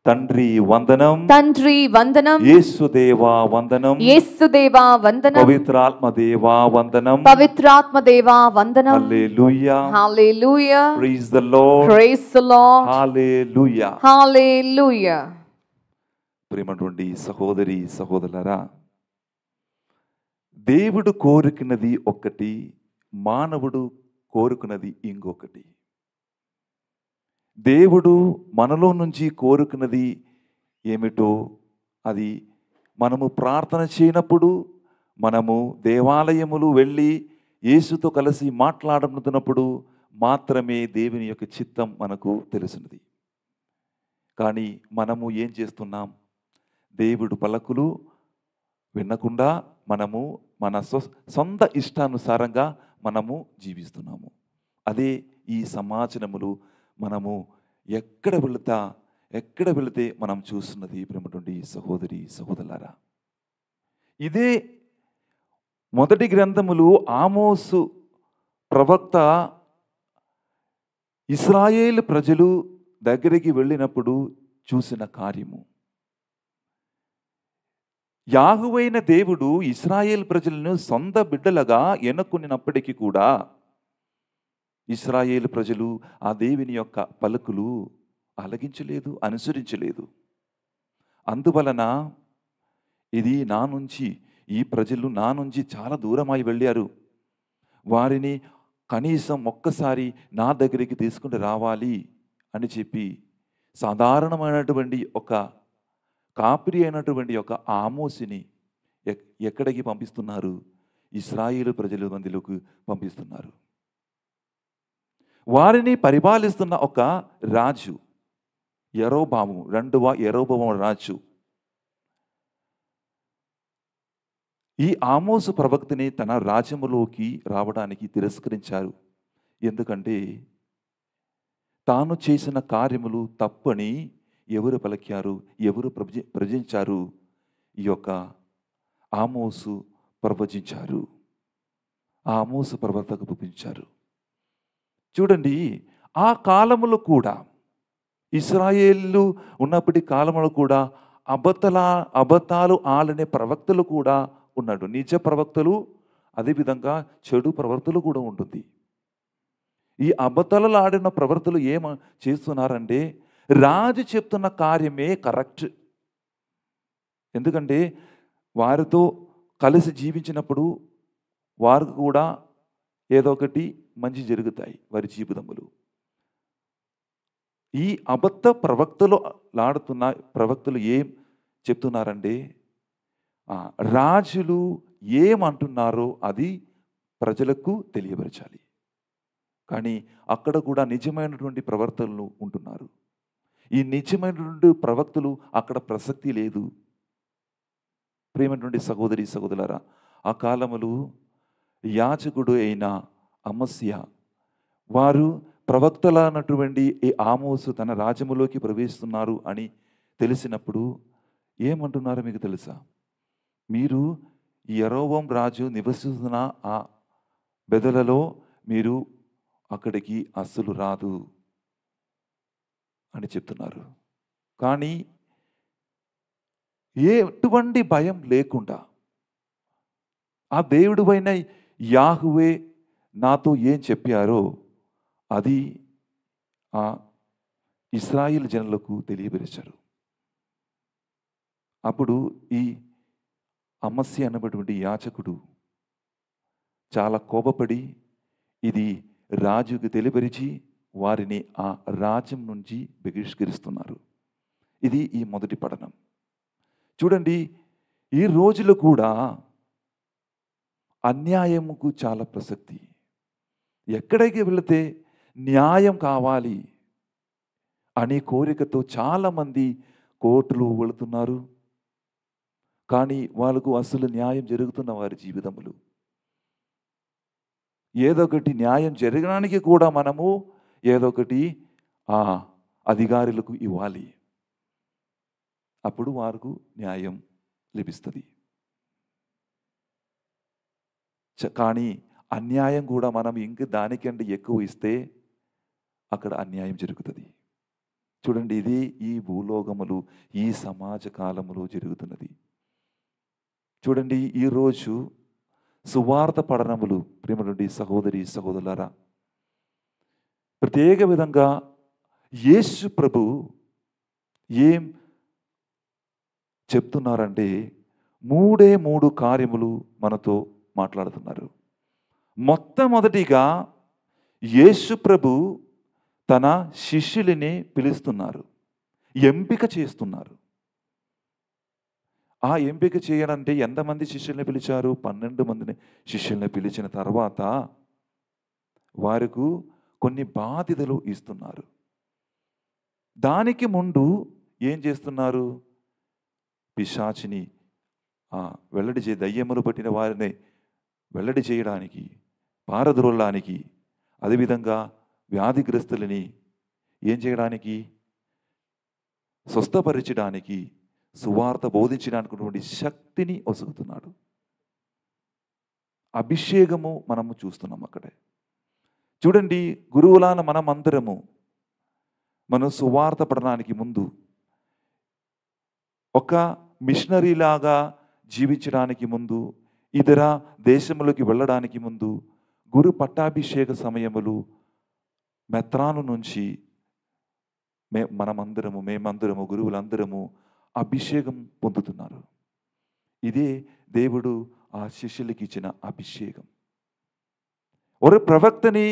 తండ్రి వందనం, తండ్రి వందనం, యేసుదేవా వందనం, యేసుదేవా వందనం, పవిత్రాత్మ దేవా వందనం, పవిత్రాత్మ దేవా వందనం. హల్లెలూయా. Hallelujah. Praise the Lord. Praise the Lord. Hallelujah. Hallelujah. ప్రియమైనటువంటి సహోదరి సహోదరులారా, దేవుడు కోరుకున్నది ఒకటి, మానవుడు కోరుకున్నది ఇంకొకటి. దేవుడు మనలో నుంచి కోరుకున్నది ఏమిటో అది మనము ప్రార్థన చేయనప్పుడు, మనము దేవాలయములు వెళ్ళి యేసుతో కలిసి మాట్లాడుతున్నప్పుడు మాత్రమే దేవుని యొక్క చిత్తం మనకు తెలుసున్నది. కానీ మనము ఏం చేస్తున్నాం? దేవుడు పలుకులు వినకుండా మనము మన సొంత ఇష్టానుసారంగా మనము జీవిస్తున్నాము. అదే ఈ సమాజములు మనము ఎక్కడ వెళితే మనం చూస్తున్నది. ప్రేమటువంటి సహోదరి సహోదరులారా, ఇదే మొదటి గ్రంథములు ఆమోసు ప్రవక్త ఇశ్రాయేలు ప్రజలు దగ్గరికి వెళ్ళినప్పుడు చూసిన కార్యము. యాహోవైన దేవుడు ఇశ్రాయేల్ ప్రజలను సొంత బిడ్డలుగా ఎన్నుకున్నప్పటికీ కూడా ఇశ్రాయేలు ప్రజలు ఆ దేవుని యొక్క పలుకులు ఆలకించలేదు, అనుసరించలేదు. అందువలన ఈ ప్రజలు నా నుంచి చాలా దూరమై వెళ్ళారు, వారిని కనీసం ఒక్కసారి నా దగ్గరికి తీసుకుని రావాలి అని చెప్పి సాధారణమైనటువంటి ఒక కాపిరి అయినటువంటి ఒక ఆమోసిని ఎక్కడికి పంపిస్తున్నారు? ఇశ్రాయేలు ప్రజల మధ్యలోకి పంపిస్తున్నారు. వారిని పరిపాలిస్తున్న ఒక రాజు యరొబాము, 2వ యరొబాము రాజు. ఈ ఆమోసు ప్రవక్తని తన రాజ్యములోకి రావడానికి తిరస్కరించారు. ఎందుకంటే తాను చేసిన కార్యములు తప్పని ఎవరు పలికారు, ఎవరు ప్రవచించారు? ఈ యొక్క ఆమోసు ప్రవచించారు. ఆ ఆమోసు ప్రవర్తకు పంపించారు. చూడండి, ఆ కాలములో కూడా, ఇశ్రాయేలు ఉన్నప్పటి కాలంలో కూడా అబద్ధాలు ఆలనే ప్రవక్తలు కూడా ఉన్నాడు. నిజ ప్రవక్తలు, అదేవిధంగా చెడు ప్రవర్తలు కూడా ఉంటుంది. ఈ అబద్ధాలు ఆడిన ప్రవర్తలు ఏం చేస్తున్నారంటే, రాజు చెప్తున్న కార్యమే కరెక్ట్. ఎందుకంటే వారితో కలిసి జీవించినప్పుడు వారికి కూడా ఏదో ఒకటి మంచి జరుగుతాయి వారి జీవితములు. ఈ అబద్ధ ప్రవక్తలు లాడుతున్న ప్రవక్తలు ఏం చెప్తున్నారంటే, రాజులు ఏమంటున్నారో అది ప్రజలకు తెలియపరచాలి. కానీ అక్కడ కూడా నిజమైనటువంటి ప్రవర్తనలు ఉంటున్నారు. ఈ నిజమైనటువంటి ప్రవక్తలు అక్కడ ప్రసక్తి లేదు. ప్రేమైనటువంటి సహోదరి సహోదరులారా, ఆ కాలములు యాజకుడు అయిన అమస్య వారు ప్రవక్తల అన్నటువంటి ఈ ఆమోసు తన రాజ్యములోకి ప్రవేశిస్తున్నారు అని తెలిసినప్పుడు ఏమంటున్నారో మీకు తెలుసా? మీరు ఈ యెరోబోము రాజు నివసిస్తున్న ఆ బెదలలో మీరు అక్కడికి అస్సలు రాదు అని చెప్తున్నారు. కానీ ఎటువంటి భయం లేకుండా ఆ దేవుడు అయిన యాహువే నాతో ఏం చెప్పారో అది ఆ ఇశ్రాయేలు జనులకు తెలియపరిచారు. అప్పుడు ఈ అమస్య అన్నటువంటి యాజకుడు చాలా కోపపడి ఇది రాజుకు తెలియపరిచి వారిని ఆ రాజ్యం నుంచి బహిష్కరిస్తున్నారు. ఇది ఈ మొదటి పఠనం. చూడండి, ఈ రోజులో కూడా అన్యాయముకు చాలా ప్రసక్తి. ఎక్కడికి వెళితే న్యాయం కావాలి అనే కోరికతో చాలామంది కోర్టులు వెళుతున్నారు. కానీ వాళ్ళకు అసలు న్యాయం జరుగుతున్న వారి జీవితములు ఏదో ఒకటి న్యాయం జరగడానికి కూడా మనము ఏదో ఒకటి ఆ అధికారులకు ఇవ్వాలి. అప్పుడు వారికి న్యాయం లభిస్తుంది. కానీ అన్యాయం కూడా మనం ఇంక దానికంటే ఎక్కువ ఇస్తే అక్కడ అన్యాయం జరుగుతుంది. చూడండి, ఇది ఈ భూలోకములు ఈ సమాజ కాలములో జరుగుతున్నది. చూడండి, ఈరోజు సువార్త పఠనములు ప్రేమనుడి సహోదరి సహోదరులారా, ప్రత్యేక విధంగా యేసు ప్రభు ఏం చెప్తున్నారంటే మూడు కార్యములు మనతో మాట్లాడుతున్నారు. మొట్టమొదటిగా యేసు ప్రభు తన శిష్యులని పిలుస్తున్నారు, ఎంపిక చేస్తున్నారు. ఆ ఎంపిక చేయడంటే ఎంతమంది శిష్యుల్ని పిలిచారు? 12 మందిని శిష్యుల్ని పిలిచిన తర్వాత వారికి కొన్ని బాధ్యతలు ఇస్తున్నారు. దానికి ముందు ఏం చేస్తున్నారు? పిశాచిని వెల్లడి దయ్యములు పట్టిన వారిని వెల్లడి చేయడానికి, పారద్రోలడానికి, అదేవిధంగా వ్యాధిగ్రస్తులని ఏం చేయడానికి, స్వస్థపరచడానికి, సువార్త బోధించడానికి శక్తిని ఒసుగుతున్నాడు. అభిషేకము మనము చూస్తున్నాం అక్కడే. చూడండి, గురువులాన మనం సువార్త పడడానికి ముందు ఒక మిషనరీలాగా జీవించడానికి ముందు, ఇతర దేశములకి వెళ్ళడానికి ముందు గురు పట్టాభిషేక సమయములు మెత్రాను నుంచి మేమందరము గురువులందరము అభిషేకం పొందుతున్నారు. ఇదే దేవుడు ఆ శిష్యులకి ఇచ్చిన అభిషేకం. ఒక ప్రవక్తని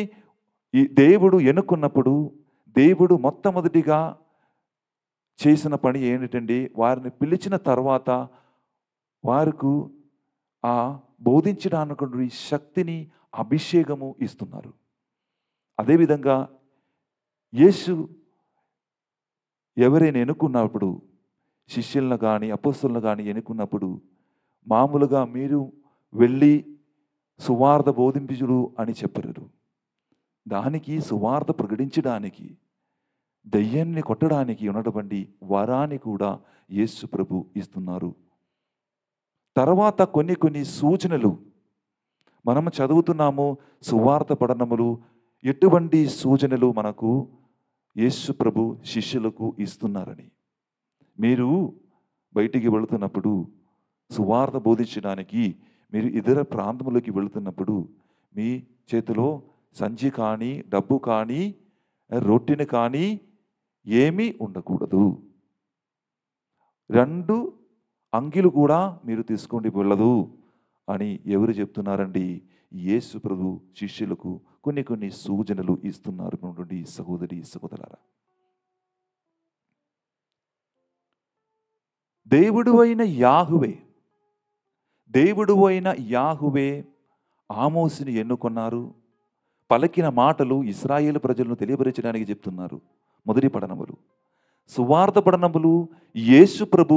ఈ దేవుడు ఎన్నుకున్నప్పుడు దేవుడు మొట్టమొదటిగా చేసిన పని ఏంటంటే వారిని పిలిచిన తర్వాత వారికి ఆ బోధించడానికి శక్తిని, అభిషేకము ఇస్తున్నారు. అదేవిధంగా యేసు ఎవరైనా ఎన్నుకున్నప్పుడు, శిష్యులను కానీ అపోస్తలులను కానీ ఎన్నుకున్నప్పుడు మామూలుగా మీరు వెళ్ళి సువార్త బోధించుడు అని చెప్పరు. దానికి సువార్త ప్రకటించడానికి దయ్యాన్ని కొట్టడానికి ఉన్నటువంటి వరాన్ని కూడా యేసు ప్రభు ఇస్తున్నారు. తర్వాత కొన్ని సూచనలు మనము చదువుతున్నాము. సువార్త పఠనములు ఎటువంటి సూచనలు మనకు యేసు ప్రభు శిష్యులకు ఇస్తున్నారని. మీరు బయటికి వెళుతున్నప్పుడు సువార్త బోధించడానికి మీరు ఇతర ప్రాంతములకి వెళుతున్నప్పుడు మీ చేతిలో సంచి కానీ డబ్బు కానీ రొట్టెని కానీ ఏమీ ఉండకూడదు. 2 అంగీలు కూడా మీరు తీసుకొని వెళ్ళదు అని ఎవరు చెప్తున్నారండి? యేసు ప్రభు శిష్యులకు కొన్ని సూచనలు ఇస్తున్నారు. సహోదరి సహోదరులారా, దేవుడు అయిన యాహువే ఆమోసుని ఎన్నుకొన్నారు. పలికిన మాటలు ఇశ్రాయేలు ప్రజలను తెలియపరచడానికి చెప్తున్నారు. మొదటి పఠనములు, సువార్త పఠనములు యేసు ప్రభు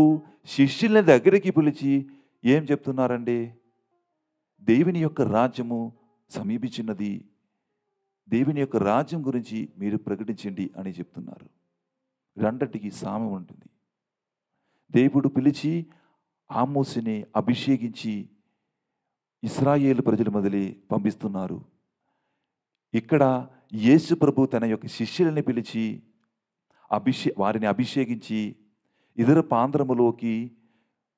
శిష్యుల దగ్గరికి పిలిచి ఏం చెప్తున్నారండి? దేవుని యొక్క రాజ్యము సమీపించినది, దేవుని యొక్క రాజ్యం గురించి మీరు ప్రకటించండి అని చెప్తున్నారు. రెండటికి సామ్యం ఉంటుంది. దేవుడు పిలిచి ఆమోసుని అభిషేకించి ఇశ్రాయేలు ప్రజల మొదలు పంపిస్తున్నారు. ఇక్కడ యేసు ప్రభు తన యొక్క శిష్యులని పిలిచి వారిని అభిషేకించి ఇతర ప్రాంతములోకి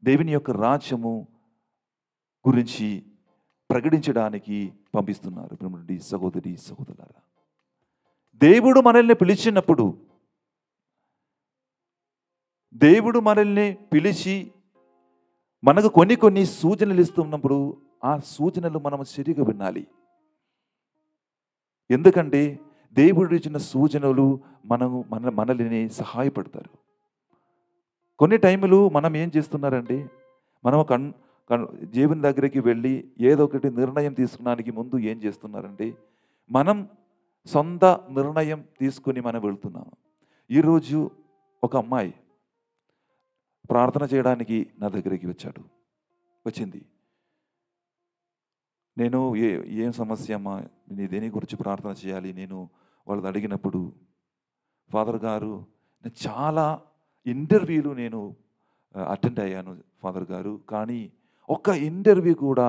దేవుని యొక్క రాజ్యము గురించి ప్రకటించడానికి పంపిస్తున్నారు. సహోదరి సహోదరులారా, దేవుడు మనల్ని పిలిచినప్పుడు, దేవుడు మనల్ని పిలిచి మనకు కొన్ని సూచనలు ఇస్తున్నప్పుడు ఆ సూచనలు మనం సరిగా వినాలి. ఎందుకంటే దేవుడు ఇచ్చిన సూచనలు మనల్ని సహాయపడతారు. కొన్ని టైములు మనం ఏం చేస్తున్నారంటే, మనం దేవుని దగ్గరికి వెళ్ళి ఏదో ఒకటి నిర్ణయం తీసుకోవడానికి ముందు ఏం చేస్తున్నారంటే, మనం సొంత నిర్ణయం తీసుకుని మనం వెళ్తున్నాము. ఈరోజు ఒక అమ్మాయి ప్రార్థన చేయడానికి నా దగ్గరికి వచ్చింది. నేను ఏం సమస్య అమ్మా, నీ దేని గురించి ప్రార్థన చేయాలి నేను వాళ్ళని అడిగినప్పుడు, ఫాదర్ గారు నేను చాలా ఇంటర్వ్యూలు నేను అటెండ్ అయ్యాను ఫాదర్ గారు, కానీ ఒక్క ఇంటర్వ్యూ కూడా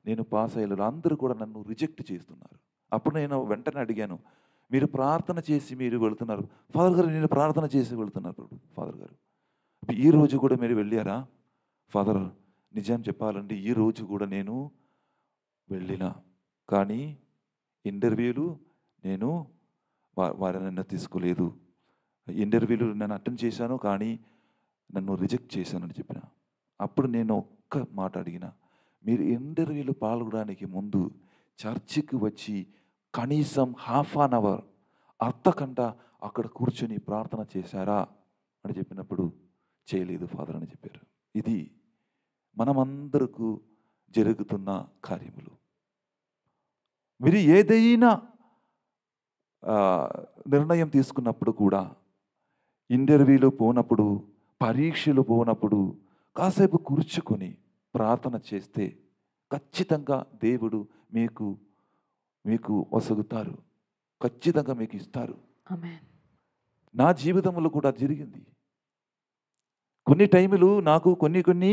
నేను పాస్ అయ్యలేదు, అందరూ కూడా నన్ను రిజెక్ట్ చేస్తున్నారు. అప్పుడు నేను వెంటనే అడిగాను, మీరు ప్రార్థన చేసి మీరు వెళుతున్నారు ఫాదర్ గారు? నేను ప్రార్థన చేసి వెళుతున్నారు ఫాదర్ గారు. ఈ రోజు కూడా మీరు వెళ్ళారా? ఫాదర్ నిజం చెప్పాలంటే ఈ రోజు కూడా నేను వెళ్ళినా, కానీ ఇంటర్వ్యూలు నేను వారిని నన్ను తీసుకోలేదు. ఇంటర్వ్యూలు నేను అటెండ్ చేశాను, కానీ నన్ను రిజెక్ట్ చేశానని చెప్పిన. అప్పుడు నేను ఒక్క మాట అడిగిన, మీరు ఇంటర్వ్యూలు పాల్గొనడానికి ముందు చర్చికి వచ్చి కనీసం హాఫ్ అన్ అవర్ అర్ధగంట అక్కడ కూర్చొని ప్రార్థన చేశారా అని చెప్పినప్పుడు చేయలేదు ఫాదర్ అని చెప్పారు. ఇది మనమందరకు జరుగుతున్న కార్యములు. మీరు ఏదైనా నిర్ణయం తీసుకున్నప్పుడు కూడా, ఇంటర్వ్యూలు పోనప్పుడు, పరీక్షలు పోనప్పుడు కాసేపు కూర్చుకొని ప్రార్థన చేస్తే ఖచ్చితంగా దేవుడు మీకు వసగుతారు, ఖచ్చితంగా మీకు ఇస్తారు. నా జీవితంలో కూడా జరిగింది. కొన్ని టైములు నాకు కొన్ని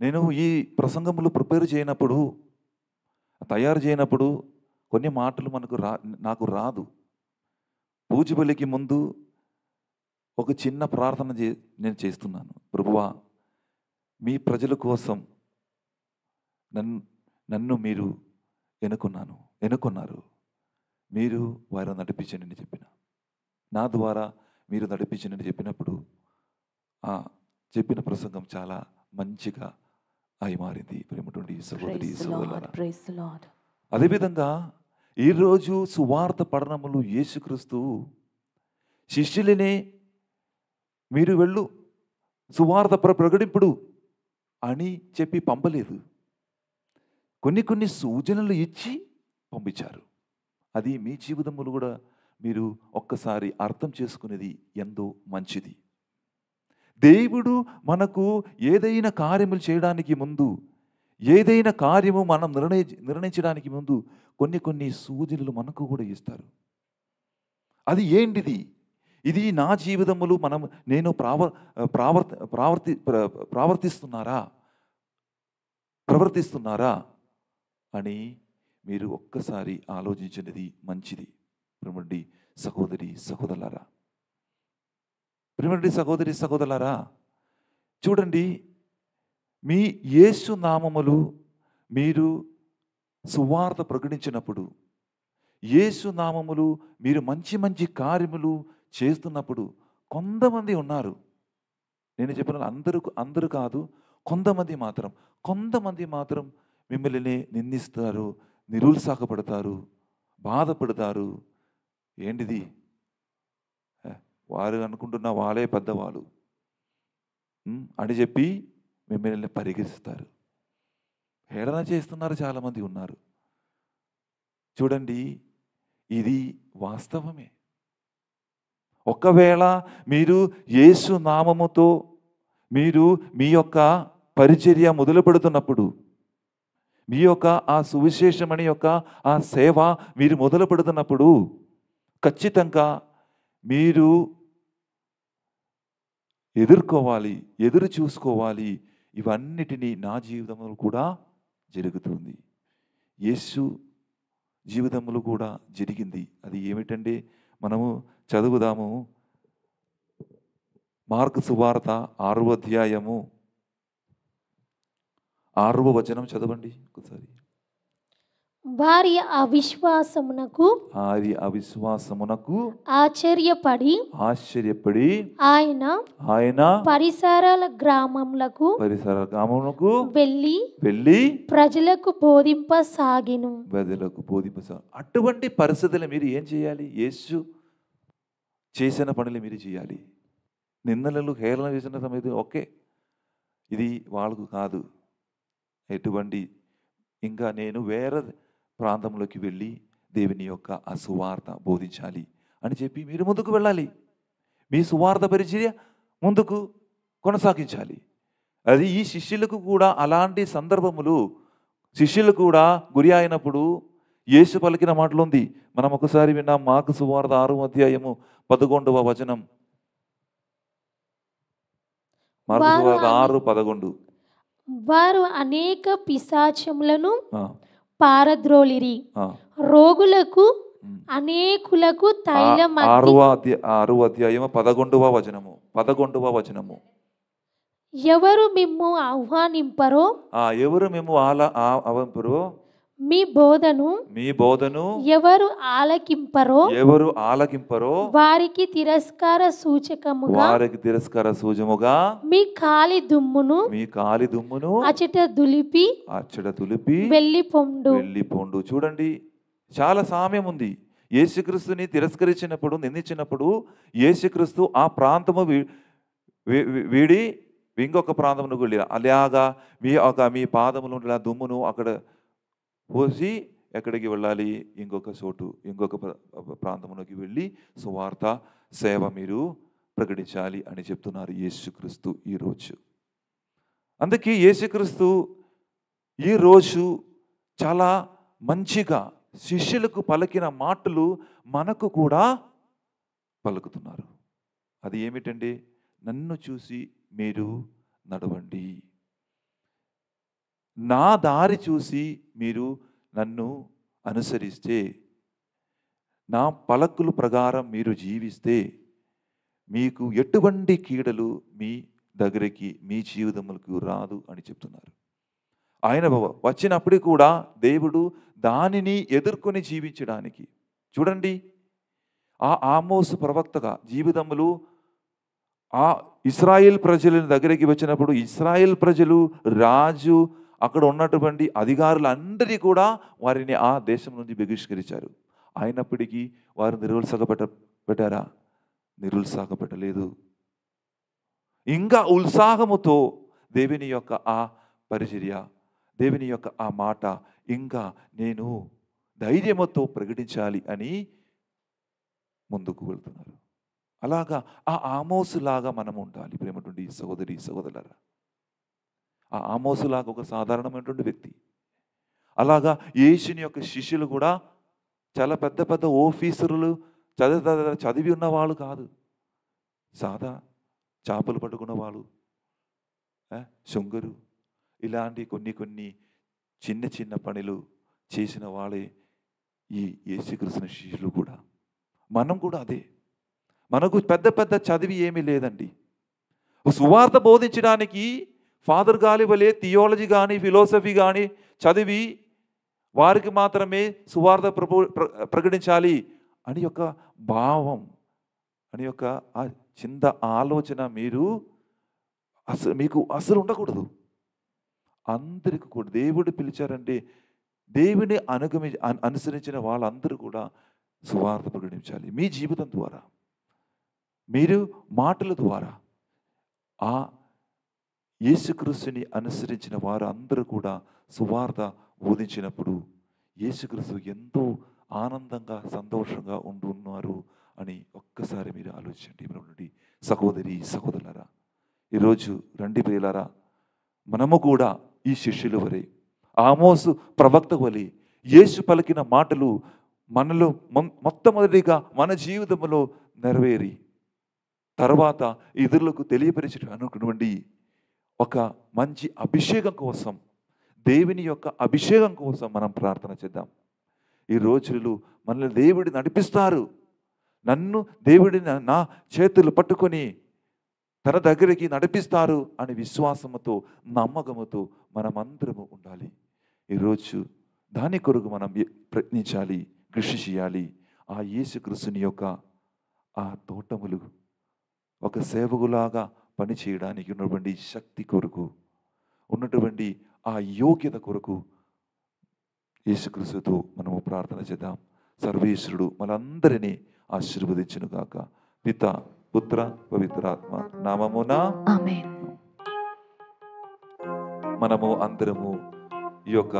నేను ఈ ప్రసంగములు ప్రిపేర్ చేయనప్పుడు, తయారు చేయనప్పుడు కొన్ని మాటలు నాకు రాదు. పూజ బలికి ముందు ఒక చిన్న ప్రార్థన నేను చేస్తున్నాను. ప్రభువా, మీ ప్రజల కోసం నన్ను మీరు ఎన్నుకున్నారు, మీరు వారిని నడిపించండి అని చెప్పిన. నా ద్వారా మీరు నడిపించండి అని చెప్పినప్పుడు చెప్పిన ప్రసంగం చాలా మంచిగా అయి మారింది. ప్రేమటువంటి సహోదరి సహోదరులారా, అదేవిధంగా ఈరోజు సువార్త పఠనములు యేసుక్రీస్తు శిష్యులనే మీరు వెళ్ళు సువార్త ప్రకటింపుడు అని చెప్పి పంపలేదు. కొన్ని సూచనలు ఇచ్చి పంపించారు. అది మీ జీవితంలో కూడా మీరు ఒక్కసారి అర్థం చేసుకునేది ఎంతో మంచిది. దేవుడు మనకు ఏదైనా కార్యములు చేయడానికి ముందు, ఏదైనా కార్యము మనం నిర్ణయించడానికి ముందు కొన్ని సూచనలు మనకు కూడా ఇస్తారు. అది ఏంటిది? ఇది నా జీవితములు నేను ప్రవర్తిస్తున్నారా అని మీరు ఒక్కసారి ఆలోచించినది మంచిది. ప్రియమైన సహోదరి సహోదరులారా, చూడండి, మీ యేసు నామములు మీరు సువార్త ప్రకటించినప్పుడు, యేసు నామములు మీరు మంచి మంచి కార్యములు చేస్తున్నప్పుడు కొంతమంది ఉన్నారు. నేను చెప్పిన అందరూ కాదు, కొంతమంది మాత్రం మిమ్మల్ని నిందిస్తారు, నిరుత్సాహపడతారు, బాధపడతారు. ఏంటిది? వారు అనుకుంటున్న వాళ్ళే పెద్దవాళ్ళు అని చెప్పి మిమ్మల్ని పరిగెత్తిస్తారు, హేళన చేస్తున్నారు. చాలామంది ఉన్నారు. చూడండి, ఇది వాస్తవమే. ఒకవేళ మీరు యేసు నామముతో మీరు మీ యొక్క పరిచర్య మొదలు పెడుతున్నప్పుడు, మీ యొక్క ఆ సువిశేషమని యొక్క ఆ సేవ మీరు మొదలు పెడుతున్నప్పుడు ఖచ్చితంగా మీరు ఎదురు చూసుకోవాలి. ఇవన్నిటినీ నా జీవితంలో కూడా జరుగుతుంది, యేసు జీవితంలో కూడా జరిగింది. అది ఏమిటంటే, మనము చదువుదాము. మార్కు సువార్త 6వ అధ్యాయము 6వ వచనం చదవండి ఒకసారి. వారి అవిశ్వాసమునకు ఆశ్చర్యపడి ఆయన పరిసర గ్రామములకు వెళ్ళి ప్రజలకు బోధింపసాగెను. అటువంటి పరిస్థితులు మీరు ఏం చేయాలి? యేసు చేసిన పనులు మీరు చేయాలి. నిందలు హేళన చేసిన సమయంలో ఓకే, ఇది వాళ్ళకు కాదు, ఎటువంటి ఇంకా నేను వేరే ప్రాంతంలోకి వెళ్ళి దేవుని యొక్క ఆ సువార్త బోధించాలి అని చెప్పి మీరు ముందుకు వెళ్ళాలి. మీ సువార్త పరిచర్య ముందుకు కొనసాగించాలి. అది ఈ శిష్యులకు కూడా అలాంటి సందర్భములు శిష్యులు కూడా గురి అయినప్పుడు యేసు పలికిన మాటలు ఉంది. మనం ఒకసారి విన్నాం. మార్కు సువార్త 6వ అధ్యాయము 11వ వచనం. మార్కు సువార్త 6:11. వారు అనేక పిశాచములను పారద్రోలిరి, రోగులకు అనేకులకు తైలం. 6వ అధ్యాయము 11వ వచనము. ఎవరు మిమ్ము ఆహ్వానింపరో మీ బోధను ఎవరు ఆలకింపరో వారికి తిరస్కార సూచకముగా మీ కాలి దుమ్మును అచట దులిపి వెళ్ళిపోండు. చూడండి, చాలా సామ్యం ఉంది. యేసుక్రీస్తుని తిరస్కరించినప్పుడు, నిందించినప్పుడు యేసుక్రీస్తు ఆ ప్రాంతము వీడి ఇంకొక ప్రాంతమును వెళ్ళి అలాగా మీ పాదములు దుమ్మును అక్కడ పోసి ఎక్కడికి వెళ్ళాలి? ఇంకొక ప్రాంతమునకి వెళ్ళి సువార్త సేవ మీరు ప్రకటించాలి అని చెప్తున్నారు యేసుక్రీస్తు ఈరోజు. అందుకే యేసుక్రీస్తు ఈరోజు చాలా మంచిగా శిష్యులకు పలికిన మాటలు మనకు కూడా పలుకుతున్నారు. అది ఏమిటంటే, నన్ను చూసి మీరు నడవండి, నా దారి చూసి మీరు నన్ను అనుసరిస్తే, నా పలకుల ప్రకారం మీరు జీవిస్తే మీకు ఎటువంటి కీడలు మీ దగ్గరికి, మీ జీవితములకు రాదు అని చెప్తున్నారు. ఆయన వచ్చినప్పుడు కూడా దేవుడు దానిని ఎదుర్కొని జీవించడానికి, చూడండి, ఆ ఆమోసు ప్రవక్తగా జీవితములు ఆ ఇశ్రాయేల్ ప్రజల దగ్గరికి వచ్చినప్పుడు ఇశ్రాయేల్ ప్రజలు, రాజు, అక్కడ ఉన్నటువంటి అధికారులందరినీ కూడా వారిని ఆ దేశం నుంచి బహిష్కరించారు. అయినప్పటికీ వారు నిరుత్సాహపెట్టారా? నిరుత్సాహపెట్టలేదు. ఇంకా ఉత్సాహముతో దేవుని యొక్క ఆ పరిచర్య, దేవుని యొక్క ఆ మాట ఇంకా నేను ధైర్యముతో ప్రకటించాలి అని ముందుకు వెళ్తున్నారు. అలాగా ఆ ఆమోసులాగా మనం ఉండాలి. ప్రేమటువంటి సహోదరి సహోదరులారా, ఆ ఆమోసులాగా ఒక సాధారణమైనటువంటి వ్యక్తి. అలాగా యేసుని యొక్క శిష్యులు కూడా చాలా పెద్ద పెద్ద ఆఫీసర్లు, చదివి ఉన్న వాళ్ళు కాదు, సాదా చేపలు పట్టుకున్న వాళ్ళు, శొంగరు, ఇలాంటి కొన్ని చిన్న చిన్న పనులు చేసిన వాళ్ళే ఈ యేసుక్రీస్తు శిష్యులు కూడా. మనం కూడా అదే. మనకు పెద్ద చదివి ఏమీ లేదండి. సువార్త బోధించడానికి ఫాదర్ గాలి వలె థియాలజీ కానీ ఫిలాసఫీ కానీ చదివి వారికి మాత్రమే సువార్త ప్రకటించాలి అని ఒక భావం, అని ఒక ఆ చిన్న ఆలోచన మీకు అసలు ఉండకూడదు. అందరికీ కూడా దేవుడు పిలిచారంటే దేవుని అనుసరించిన వాళ్ళందరూ కూడా సువార్త ప్రకటించాలి. మీ జీవితం ద్వారా, మీరు మాటల ద్వారా. ఆ యేసుక్రీస్తుని అనుసరించిన వారు అందరూ కూడా సువార్త బోధించినప్పుడు యేసుక్రీస్తు ఎంతో ఆనందంగా సంతోషంగా ఉంటున్నారు అని ఒక్కసారి మీరు ఆలోచించండి. సహోదరి సహోదరులారా, ఈరోజు రండి ప్రియులారా, మనము కూడా ఈ శిష్యుల వలె, ఆమోసు ప్రవక్త వలె యేసు పలికిన మాటలు మనలో మొట్టమొదటిగా మన జీవితంలో నెరవేరి తర్వాత ఇతరులకు తెలియపరిచినటువంటి ఒక మంచి అభిషేకం కోసం, దేవుని యొక్క అభిషేకం కోసం మనం ప్రార్థన చేద్దాం. ఈ రోజులు మనల్ని దేవుడి నడిపిస్తారు. నన్ను దేవుడి నా చేతులు పట్టుకొని తన దగ్గరికి నడిపిస్తారు అని విశ్వాసముతో, నమ్మకముతో మనమందరము ఉండాలి. ఈరోజు దాని కొరకు మనం ప్రయత్నించాలి, కృషి చేయాలి. ఆ యేసుక్రీస్తుని యొక్క ఆ తోటములు ఒక సేవకులాగా పని చేయడానికి ఉన్నటువంటి శక్తి కొరకు, ఉన్నటువంటి ఆ యోగ్యత కొరకు యేసుక్రీస్తుతో మనము ప్రార్థన చేద్దాం. సర్వేశ్వరుడు మనందరినీ ఆశీర్వదించును గాక. పిత, పుత్ర, పవిత్రాత్మ నామమున ఆమేన్. మనము అందరము ఈ యొక్క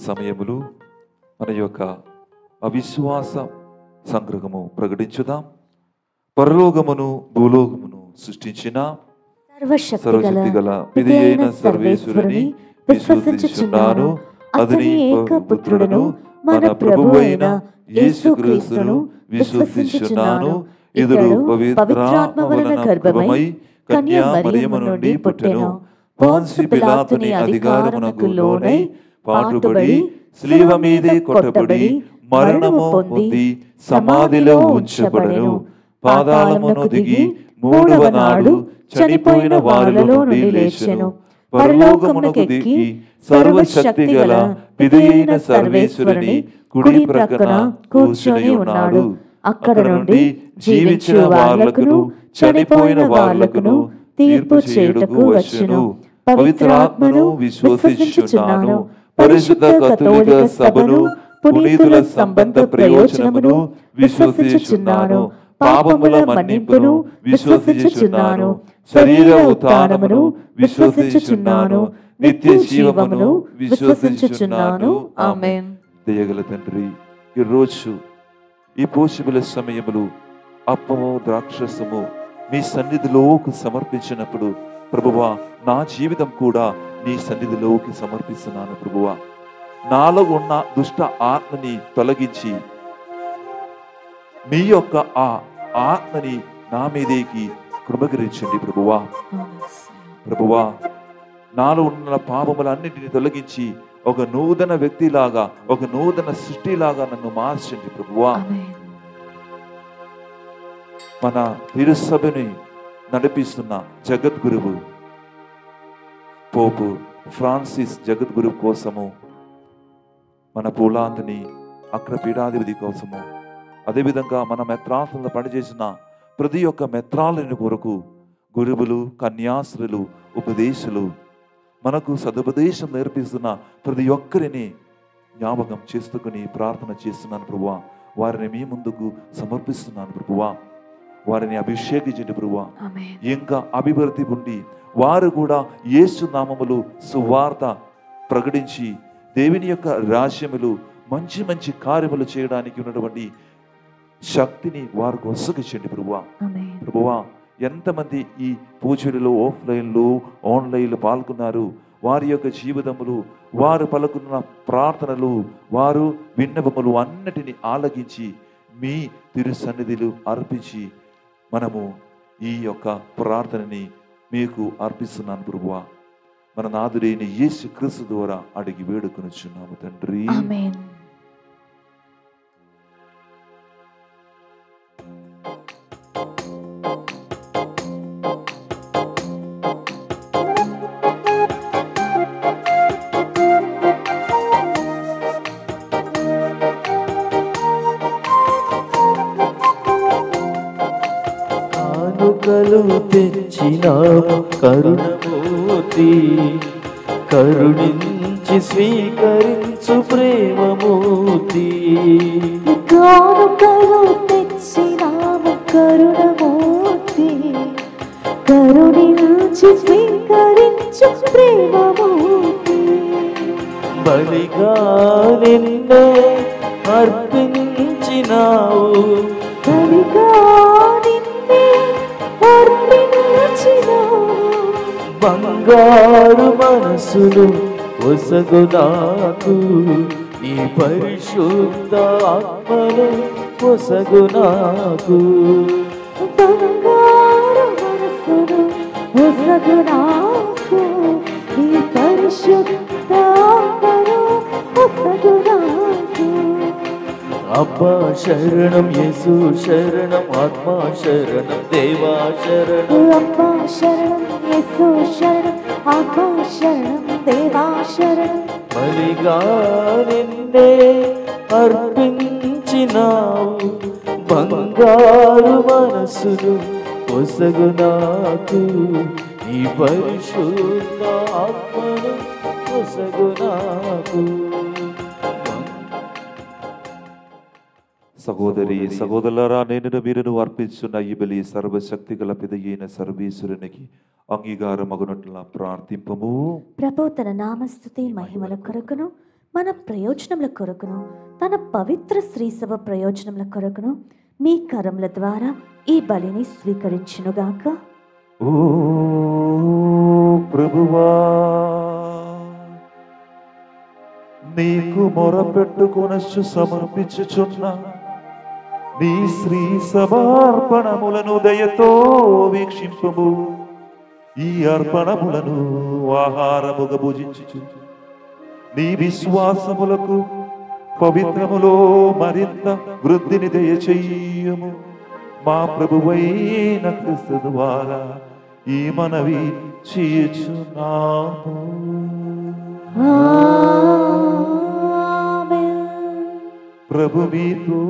సమయములు మన యొక్క అవిశ్వాస సంగ్రహము ప్రకటించుదాం. పరలోకమును భూలోకమును సృష్టించిన సర్వశక్తిగల పిది అయిన సర్వేశ్వరుని విశ్వసించుచున్నాను. అతని ఏకపుత్రుడను మన ప్రభువు అయిన యేసుక్రీస్తును విశ్వసించుచున్నాను. ఇతడు పవిత్రాత్మ వలన గర్భమై కన్యా మరియమ్మ నుండి పుట్టెను. పోన్సి పిలాతుని అధికారమునకు లోనై పాటుబడి శిలువ మీదే కొట్టబడి మరణము పొంది సమాధిలో ఉంచబడెను. పాతాళమును దిగి మూడవ నాడు చనిపోయిన వారిలో నుండి లేచెను. పరలోకమునకు దిగి సర్వశక్తి గల పిది అయిన సర్వేశ్వరుని కుడి ప్రక్కన కూర్చొని ఉన్నాడు. అక్కడ నుండి జీవించిన వాళ్ళకును చనిపోయిన వాళ్ళకును తీర్పు చేయుటకు వచ్చును. పవిత్రాత్మను విశ్వసించుచున్నాను. పరిశుద్ధ కథోలిక సభను, పునీతుల సంబంధ ప్రయోజనమును విశ్వసించుచున్నాను. పాపముల మన్నింపును విశ్వసించుచున్నాను. శరీర ఉత్థానమును విశ్వసించుచున్నాను. నిత్య జీవమును విశ్వసించుచున్నాను. ఆమేన్. దయగల తండ్రి, ఈరోజు ఈ పోషిబుల సమయములు అప్పము ద్రాక్షసము మీ సన్నిధిలోకి సమర్పించినప్పుడు ప్రభువా, నా జీవితం కూడా నీ సన్నిధిలోకి సమర్పిస్తున్నాను. ప్రభువా, నాలో ఉన్న దుష్ట ఆత్మని తొలగించి మీ యొక్క ఆ ఆత్మని నా మీదేకి కృపకరించండి. ప్రభువా, ప్రభువా, నాలో ఉన్న పాపములన్నింటినీ తొలగించి ఒక నూతన వ్యక్తిలాగా, ఒక నూతన సృష్టిలాగా నన్ను మార్చండి. ప్రభువా, మన తిరుసభని నడిపిస్తున్న జగద్గురువు పోపు ఫ్రాన్సిస్ జగద్గురు కోసము, మన పూలాంతిని అగ్రపీఠాధిపతి కోసము, అదేవిధంగా మన మెత్రాలను పనిచేసిన ప్రతి ఒక్క మెత్రాలని కొరకు గురువులు, కన్యాస్త్రులు, ఉపదేశులు, మనకు సదుపదేశం నేర్పిస్తున్న ప్రతి ఒక్కరిని జ్ఞాపకం చేసుకుని ప్రార్థన చేస్తున్నాను. ప్రభువా, వారిని మీ ముందుకు సమర్పిస్తున్నాను. ప్రభువా, వారిని అభిషేకించండి. ప్రభువా, ఇంకా అభివృద్ధి ఉండి వారు కూడా యేసు నామములు సువార్త ప్రకటించి దేవుని యొక్క రాజ్యములు మంచి మంచి కార్యములు చేయడానికి ఉన్నటువంటి శక్తిని వారికి వసగించండి. ప్రభువా, ప్రభువా, ఎంతమంది ఈ పూజలలో ఆఫ్లైన్లో ఆన్లైన్లో పాల్గొన్నారు, వారి యొక్క జీవితములు, వారు పలుకున్న ప్రార్థనలు, వారు విన్నపములు అన్నిటినీ ఆలకించి మీ తిరు సన్నిధిలో అర్పించి మనము ఈ యొక్క ప్రార్థనని మీకు అర్పిస్తున్నాను ప్రభువా. మన నాథుడైన యేసు క్రీస్తు ద్వారా అడిగి వేడుకొనుచున్నాము తండ్రి. ఆమేన్. కానుకలు తెచ్చినాము కరుణమూర్తి, కరుణించి స్వీకరించు ప్రేమమూర్తి. కానుకలు తెచ్చినాము కరుణమూర్తి, కరుణించి స్వీకరించు ప్రేమమూర్తి. బలిగా నిన్నే అర్పించినావు, బలిగా నిన్నే అర్పించినావు. బంగారు మనసును ఒసగు నాకు, ఈ పరిశుద్ధ ఆత్మను ఒసగు నాకు. బంగారు మనసును ఒసగు నాకు, ఈ పరిశుద్ధ ఆత్మను ఒసగు నాకు. అబ్బా శరణం యేసు శరణం, ఆత్మా శరణం, దేవా శరణం. అబ్బా శరణం యేసు శరణం, ఆత్మా శరణం, దేవా శరణం. బలిగా నిన్నే అర్పించినావు, బంగారు మనసును ఒసగు నాకు, ఈ పరిశుద్ధ ఆత్మను ఒసగు నాకు. సహోదరి సహోదరులారా, నేను మీరును అర్పించున్న ఈ బలి సర్వశక్తి గల పిదయైన సర్వేశ్వరునికి అంగీకారమగునట్లా ప్రార్థింపము. ప్రభు తన నామస్తుతి మహిమల కొరకును మన ప్రయోజనముల కొరకును తన పవిత్ర శ్రీసభ ప్రయోజనముల కొరకును మీ కరముల ద్వారా ఈ బలిని స్వీకరించునుగాక. ఓ ప్రభువా, నీకు మొరపెట్టుకొనొచ్చు సమర్పించుచున్న నీ శ్రీ సమర్పణములను దయతో వీక్షింపము. ఈ అర్పణములను ఆహారముగా భుజించుచు నీ విశ్వాసములకు పవిత్రములో మరింత వృద్ధిని దయచేయము. మా ప్రభువైన క్రీస్తు ద్వారా ఈ మనవి చేయుచున్నాము. ప్రభు మీతో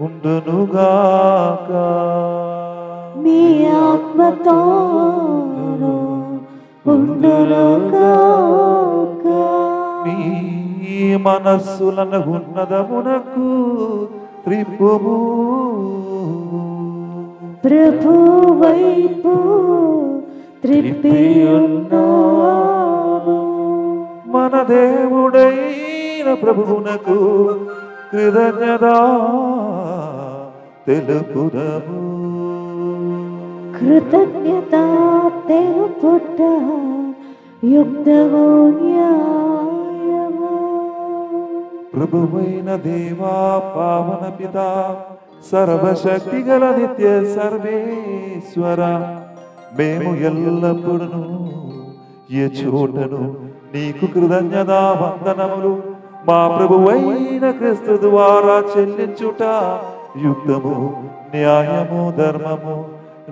ఉండునుగాక, మీ ఆత్మతోను ఉండునుగాక. మీ మనస్సులను ఉన్నదమునకు త్రిప్పుము. ప్రభు వైపు త్రిప్పి ఉన్నాము. మన దేవుడైన ప్రభువునకు కృతజ్ఞత తెలుపుదము. కృతజ్ఞత తెలుపుట యుక్తము న్యాయము. ప్రభువైన దేవా పావన పిత సర్వశక్తి గల నిత్య సర్వేశ్వర, మేము ఎల్లప్పుడూ ఏ చోటను నీకు కృతజ్ఞత వందనములు మా ప్రభువైన క్రీస్తు ద్వారా చెల్లించుట యుక్తము న్యాయము ధర్మము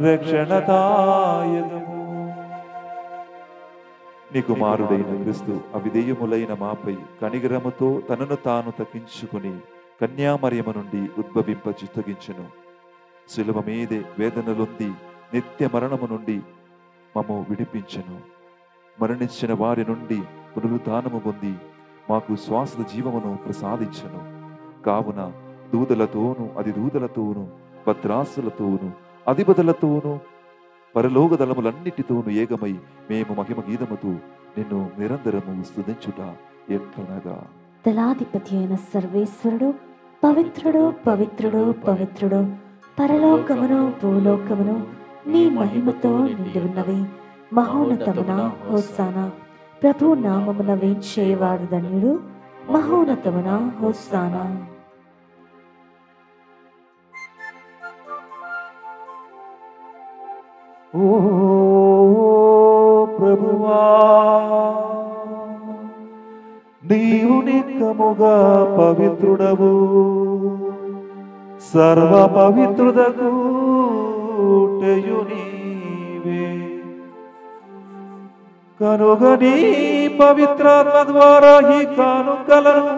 రక్షణదాయకము. నీ కుమారుడైన క్రీస్తు అవిధేయములైన మాపై కనికరముతో తనను తాను తగ్గించుకుని కన్యామరియము నుండి ఉద్భవింప చిత్తగించెను. శిలువ మీదే వేదనలొంది నిత్య మరణము నుండి మమ్ము విడిపించెను. మరణించిన వారి నుండి పునరుద్ధానము పొంది మాకు శ్వాస జీవమును ప్రసాదించెను. కావున దూతలతోనూ అధిదూతలతోనూ భద్రాసులతోనూ అధిపతులతోనూ పరలోక దళములన్నిటితోనూ ఏకమై మేము మహిమ గీతముతో నిన్ను నిరంతరము స్తుతించుట ఎట్లనగా, దళాధిపతి అయిన సర్వేశ్వరుడు పవిత్రుడు పవిత్రుడు పవిత్రుడు, పరలోకమును భూలోకమును నీ మహిమతో నిండి ఉన్నవి. మహోన్నతమున హోసానా. ప్రభు నామమున వేంచేవాడు ధన్యుడు. మహోన్నతమున హోసానా. ఓ ప్రభువా, నీవు నిత్యముగా పవిత్రుడవు, సర్వ పవిత్రుడకు నీవే. కనుక నీ పవిత్రాత్మ ద్వారా ఈ కానుకలను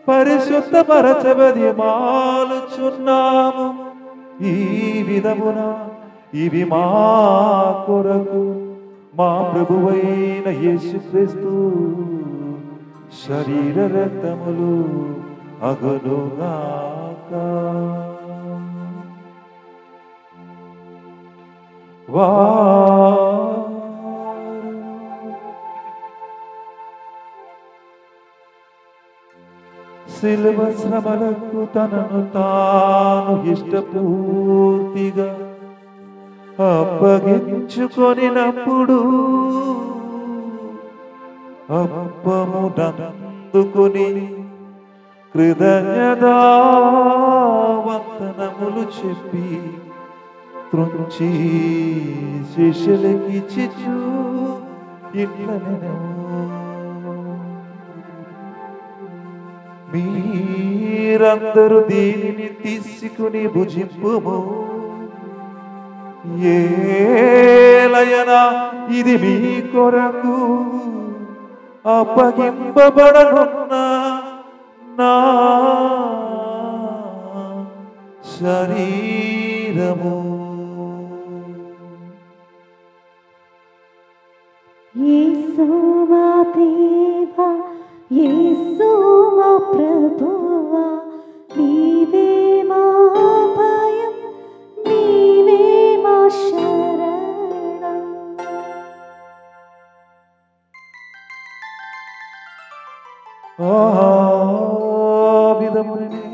పరిశుద్ధపరచబది మాలుచున్నాము. ఈ విధమున ఇవి మా కొరకు మా ప్రభువైన యేసుక్రీస్తు శరీర రక్తములు అగునుగాక. శిలువ శ్రమలకు తనను తాను ఇష్టపూర్తిగా అప్పగించుకొనినప్పుడు అప్పమునందుకొని కృతజ్ఞతావందనములు చెప్పి త్రుంచి శిష్యులకిచ్చిచు ఇట్లనెను, మీరందరూ దీనిని తీసుకుని భుజింపుము, ఏలయనా ఇది మీ కొరకు అప్పగింపబడనున్న నా శరీరము. యేసు మా దేవా, యేసు మా ప్రభువా, నీవే మా భయం, నీవే మా శరణం. విధమునే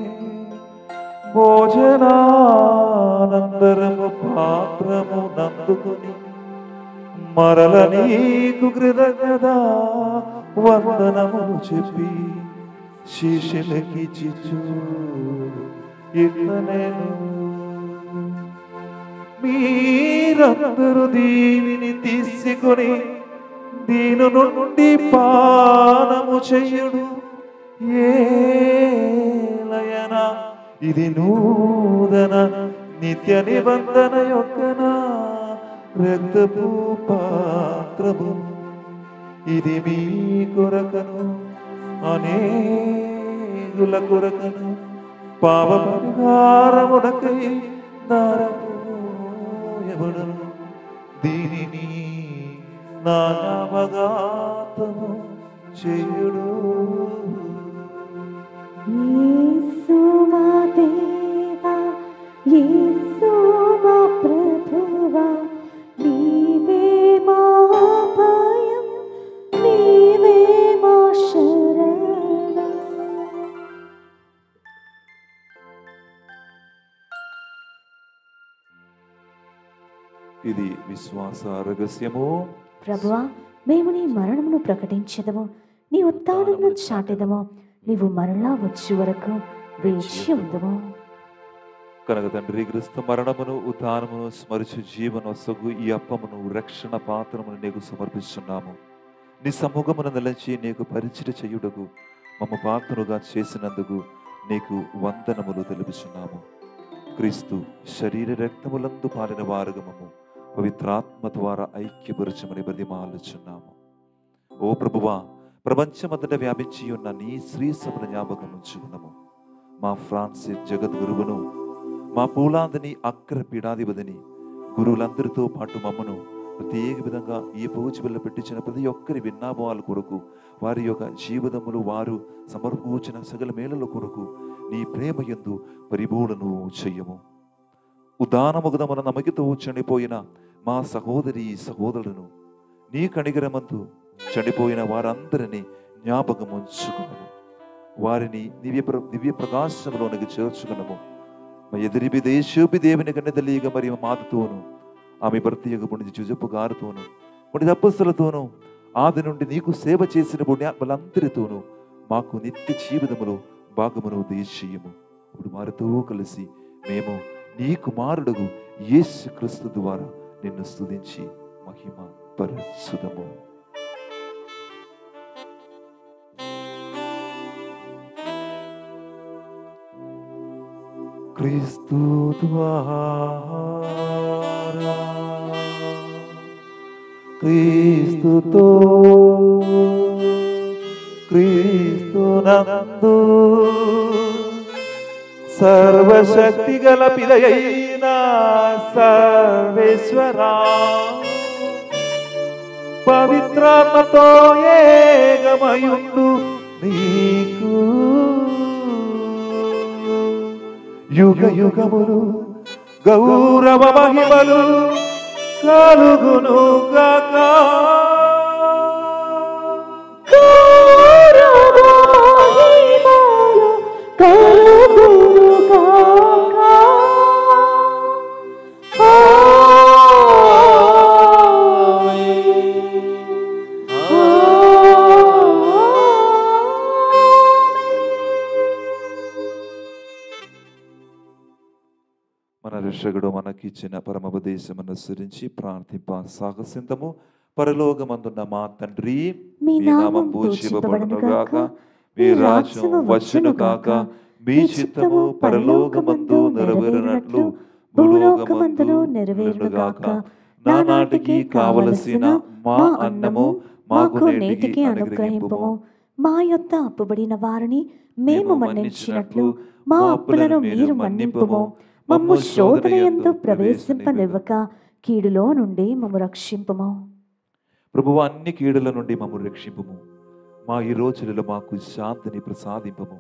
భోజనానంతరము పాత్రము నందుకొని మరల నీకు కృతజ్ఞత వందనములు చెప్పి శిష్యులకిచ్చిచు ఇట్లనెను, మీరందరూ దీనిని తీసుకొని దీని నుండి పానము చెయ్యుడు, ఏలయనా ఇది నూతన నిత్య నిబంధన యొక్క రక్తపు పాత్రము, ఇది మీ కొరకను అనేకుల కొరకను పాప పరిహారమునకై దారపోయబడును. దీనిని నా జ్ఞాపకార్థము చేయుడు. యేసు మా దేవా, యేసు మా ప్రభువా, నీవే మా భయం, నీవే మా శరణం. ఇది విశ్వాస రహస్యము. ప్రభువా, మేము నీ మరణమును ప్రకటించదము, నీ ఉత్థానమును చాటెదము, నీవు మరలా వచ్చే వరకు వేచి ఉందము. కనుక తండ్రి, క్రీస్తు మరణమును ఉత్థానమును స్మరించు జీవనొసగు ఈ అప్పమును రక్షణ పాత్రమును నీకు సమర్పిస్తున్నాము. నీ సముఖమును నిలిచి నీకు పరిచయ చేయుటకు మమ్మ పాత్రుగా చేసినందుకు నీకు వందనములు తెలుపుచున్నాము. క్రీస్తు శరీర రక్తములందు పాలిన వారుగా మమ్ము పవిత్రాత్మ ద్వారా ఐక్యపరచమని బతిమాలుచున్నాము. ఓ ప్రభువా, ప్రపంచమంతటా వ్యాపించి ఉన్న నీ శ్రీ సభను జ్ఞాపకం ఉంచుకున్నాము. మా ఫ్రాన్సిస్ జగద్గురువును, మా పూలాందని అగ్ర పీఠాధిపతిని, గురువులందరితో పాటు మమ్మను ప్రత్యేక విధంగా ఈ పూజ బిల్ల పెట్టించిన ప్రతి ఒక్కరి విన్నాభావాల కొరకు, వారి యొక్క జీవితములు వారు సమర్పించిన సకల మేళల కొరకు నీ ప్రేమ యందు పరిపూర్ణను చెయ్యము. ఉదానముగదమున నమ్మకితో చనిపోయిన మా సహోదరి సహోదరులను నీ కనిగరమందు చనిపోయిన వారందరినీ జ్ఞాపకం ఉంచుకున్నాము. వారిని దివ్య ప్రకాశంలోనికి చేర్చుకున్నాము. మా ఎదురిబి దేశోపి దేవుని కన్నా తెలియక మరి మాతతోను, ఆమె భర్త యొక్క పుణ్య జుజపు గారుతోను, పుణ్య తపస్సులతోనూ, ఆది నుండి నీకు సేవ చేసిన పుణ్యాత్మలందరితోనూ మాకు నిత్య జీవితములో భాగమును దయచేయము. ఇప్పుడు వారితో కలిసి మేము నీ కుమారుడు యేసు క్రీస్తు ద్వారా నిన్ను స్తుతించి మహిమ పరచుదము. క్రీస్తు ద్వారా క్రీస్తుతో క్రీస్తునందు సర్వశక్తి గల పిదయైన సర్వేశ్వరా పవిత్రాత్మతో ఏకమయుండు నీకు యుగ యుగములు గౌరవ మహిమలు కలుగును గాక. మన రక్షకుడు మనకిచ్చిన పరమోపదేశం అనుసరించి ప్రార్థింప సాహసింతము. పరలోకమందున్న మా తండ్రి, మీ మీ నామం పూజింపబడును గాక, మీ రాజ్యం వచ్చును గాక, మీ చిత్తము పరలోకమందు నెరవేరినట్లు భూలోకమందు నెరవేరును గాక. నానాటికి కావలసిన మా అన్నము మాకు నేటికి అనుగ్రహింపుము. మా యొద్ద అప్పుబడిన వారిని మేము మన్నించినట్లు మా అప్పులను మీరు మన్నింపుము. మమ్ము శోధనయందు ప్రవేశింపనివ్వక కీడులో నుండి మమ్ము రక్షింపుము. ప్రభువు, అన్ని కీడుల నుండి మమ్మల్ని రక్షింపుము. మా ఈ రోజులలో మాకు శాంతిని ప్రసాదింపము.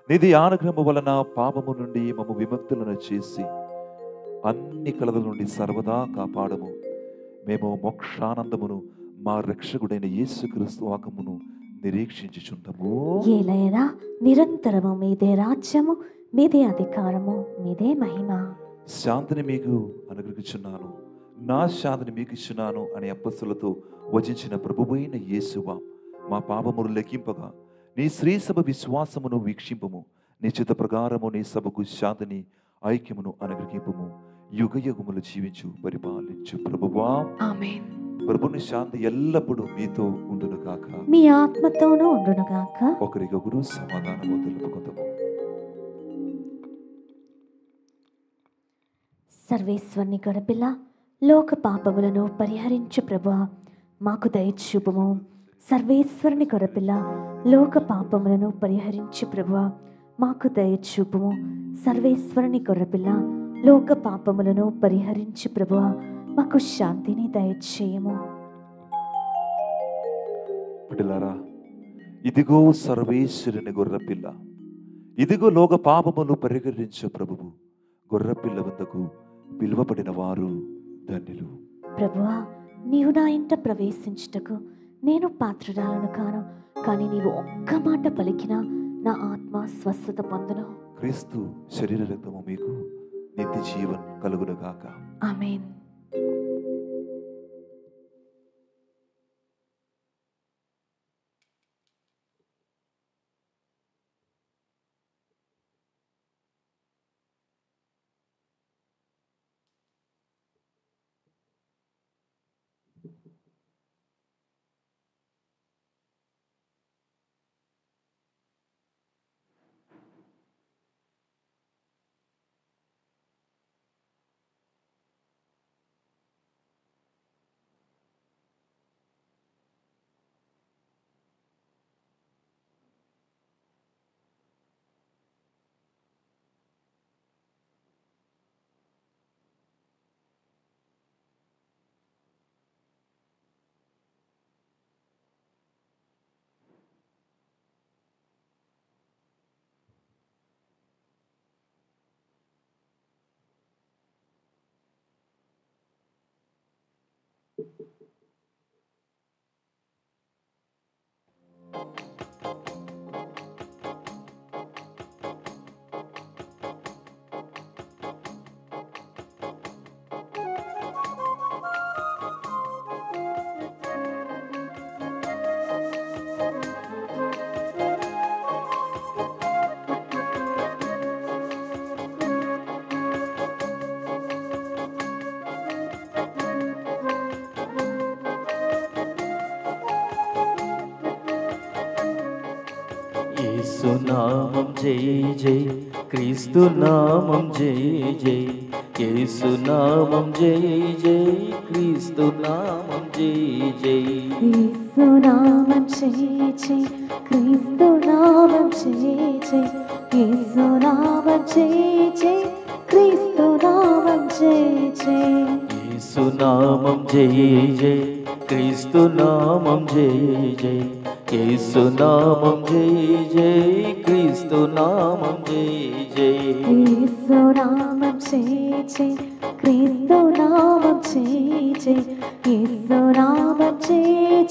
నిధి అనుగ్రహము వలన పాపము నుండి మమ్ము విముక్తులను చేసి అన్ని కలదల నుండి సర్వదా కాపాడము. మేము మోక్షానందమును మా రక్షకుడైన యేసుక్రీస్తు ఆగమను నిరీక్షించుచుండము. ఏలైనా నిరంతరము మీదే రాజ్యము, మీదే అధికారము, మీదే మహిమ. శాంతిని మీకు అనుగ్రహించున్నాను, నా శాంతిని మీకు ఇచ్చున్నాను అనే అప్పస్సులతో వచించిన ప్రభువైన యేసువా, మా పాపములు లెక్కింపగా నీ శ్రీ సభ విశ్వాసమును వీక్షింపము. నీ చిత్త ప్రకారము నీ సభకు శాంతిని ఐక్యమును అనుగ్రహింపము. యుగ యుగములు జీవించు పరిపాలించు ప్రభువా. ఆమేన్. ప్రభుని శాంతి ఎల్లప్పుడూ మీతో ఉండును గాక, మీ ఆత్మతోనూ ఉండును గాక. ఒకరికొకరు సమాధానము తెలుపుకుందాము. సర్వేశ్వరుని గొర్రెపిల్ల, లోక పాపములను పరిహరించు ప్రభువా, మాకు దయచూపుము. సర్వేశ్వరుని గొర్రెపిల్ల, లోక పాపములను పరిహరించు ప్రభువా, మాకు దయచూపుము. సర్వేశ్వరుని గొర్రెపిల్ల, లోక పాపములను పరిహరించు ప్రభువా, మాకు శాంతిని దయచేయము. బిడ్డలారా, ఇదిగో సర్వేశ్వరుని గొర్రెపిల్ల, ఇదిగో లోక పాపములు పరిహరించు ప్రభువు. గొర్రెపిల్ల వద్దకు పిలువబడిన వారు ధన్యులు. ప్రభువా, నీవు నా ఇంట ప్రవేశించుటకు నేను పాత్రురాలను కాను, కానీ నీవు ఒక్క మాట పలికినా నా ఆత్మ స్వస్థత పొందును. క్రీస్తు శరీర రక్తము మీకు నిత్య జీవన్ కలుగును గాక. ఆమేన్. యేసు నామం జై జై, క్రీస్తు నామం జై జై, యేసు నామం జై జై, క్రీస్తు నామం జై జై. యేసు నామం జై జై, క్రీస్తు నామం జై జై, యేసు నామం జై జై, క్రీస్తు నామం జై జై. యేసు నామం జై జై, క్రీస్తు నామం జై జై, యేసు నామం జై జై, క్రీస్తు నామం జై జై. యేసు నామం జై జై, క్రీస్తు నామం జై జై, యేసు నామం జై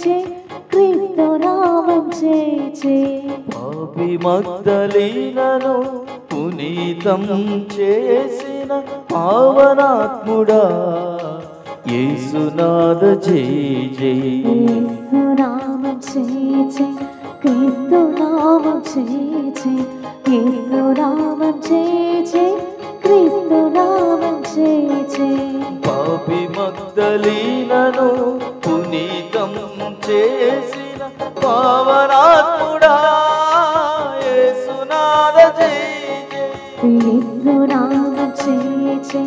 జై, క్రీస్తు నామం జై జై. పాపి మగ్దలీనను పునీతం చేసిన పావనాత్ముడా యేసునాథ జై జై. యేసు నామం జై జై, క్రీస్తు నామం జై జై, యేసు నామం జై జై, క్రీస్తు నామం జై జై. పాపి మగ్దలీనను పునీతం చేసిన పావనాత్ముడా యేసునాథ జై జై. యేసు నామం జై జై,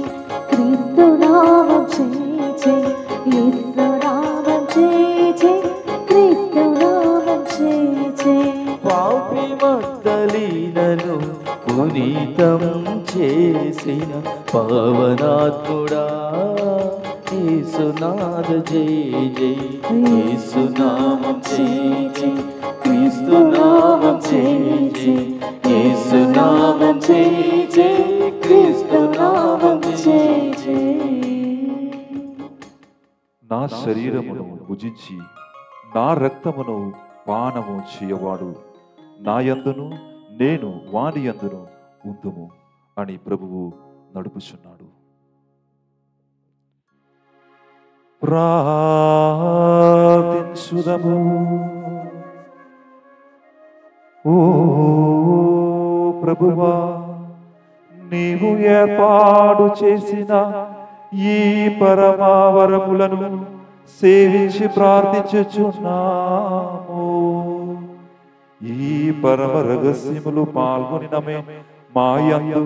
క్రీస్తు నామం జై జై, యేసు నామం జై జై, క్రీస్తు నామం జై జై. పాపి మగ్దలీనను పునీతం చేసిన పావనాత్ముడా యేసునాథ జై జై. యేసునామం జై జై, క్రీస్తు నామం జై జై, యేసునామం జై జై, క్రీస్తు నామం జై జై. నా శరీరమును భుజించి నా రక్తమును పానము చేయవాడు నా యందును నేను వాని యందును ఉందుము అని ప్రభువు నడుపుచున్నాడు. ప్రార్థించుదము. ఓ ప్రభువా, నీవు ఏర్పాటు చేసిన ఈ పరమావరములను సేవించి ప్రార్థించుచున్నాము. ఈ పరమ రహస్యములు పాల్గొనినమే మా యందు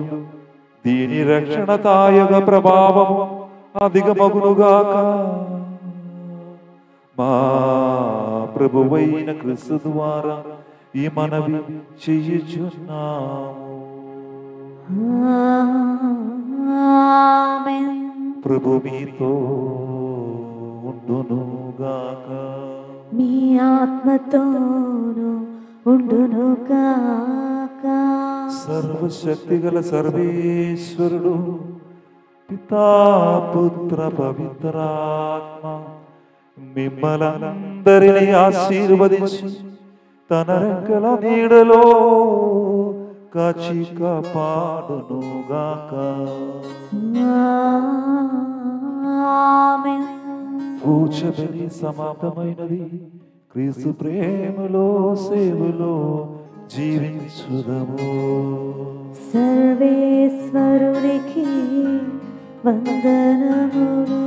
దీని రక్షణదాయక ప్రభావము అధికమగునుగాక. మా ప్రభువైన క్రీస్తు ద్వారా ఈ మనవి చేయుచున్నాము. ఆమేన్. ప్రభు మీతో ఉండునుగాక. మీ ఆత్మతోను ఉండును గాక. సర్వశక్తి గల సర్వేశ్వరుడు పితా పుత్ర పవిత్రాత్మ మిమ్మల్నందరినీ ఆశీర్వదించి తన రెక్కల నీడలో కాచి కాపాడునుగాక. ఆమేన్. పూజ బలి సమాప్తమైనది. క్రీస్తు ప్రేమలో సేవలో జీవించుదము. సర్వేశ్వరునికి వందనములు.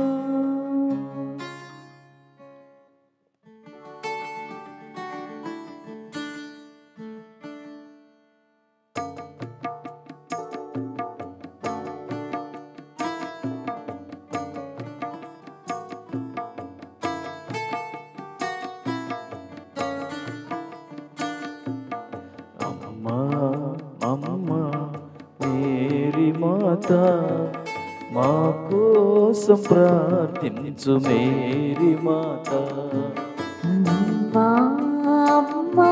అమ్మా అమ్మా మేరీ మాత మా కోసం ప్రార్థించు మేరీ మాత. అమ్మా అమ్మా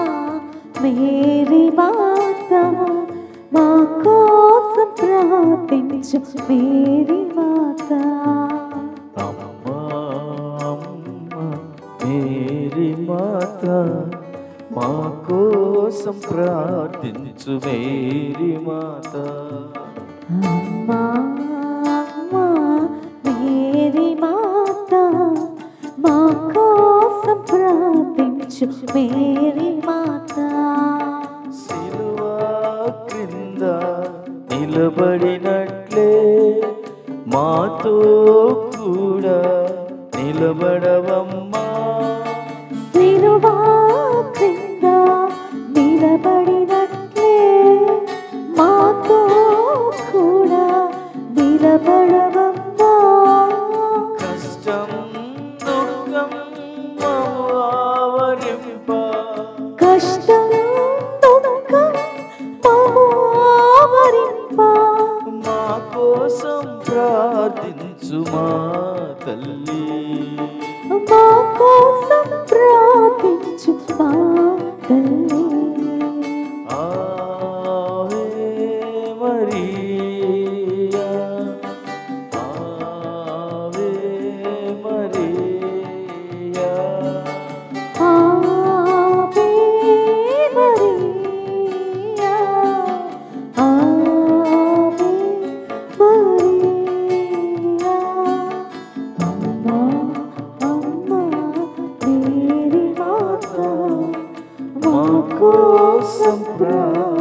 మేరీ మాత మా కోసం ప్రార్థించు మేరీ మాత. అమ్మా అమ్మా మేరీ మాత మా కోసం ప్రార్థించు మేరీ మాత. అమ్మా అమ్మా మేరీ మాత మా కోసం ప్రార్థించు మేరీ మాత. సిలువా క్రింద నిలబడినట్లే మాతో కూడా నిలబడవమ్మా. సిలువా క్రింద నిలబడినట్లే నిలబడవమ్మా, కష్టం దుఃఖం ఆవరింప, కష్టం దుఃఖం మమ్ము ఆవరింప, మా కోసం ప్రార్థించు మా తల్లి, మా కోసం ప్రార్థించు మా తల్లి. ఆవే మరియా, ఆవే మరియా, ఆవే మరియా, ఆవే మరియా. అమ్మా అమ్మా మేరీ మాత, మా కోసం ప్రార్థించు.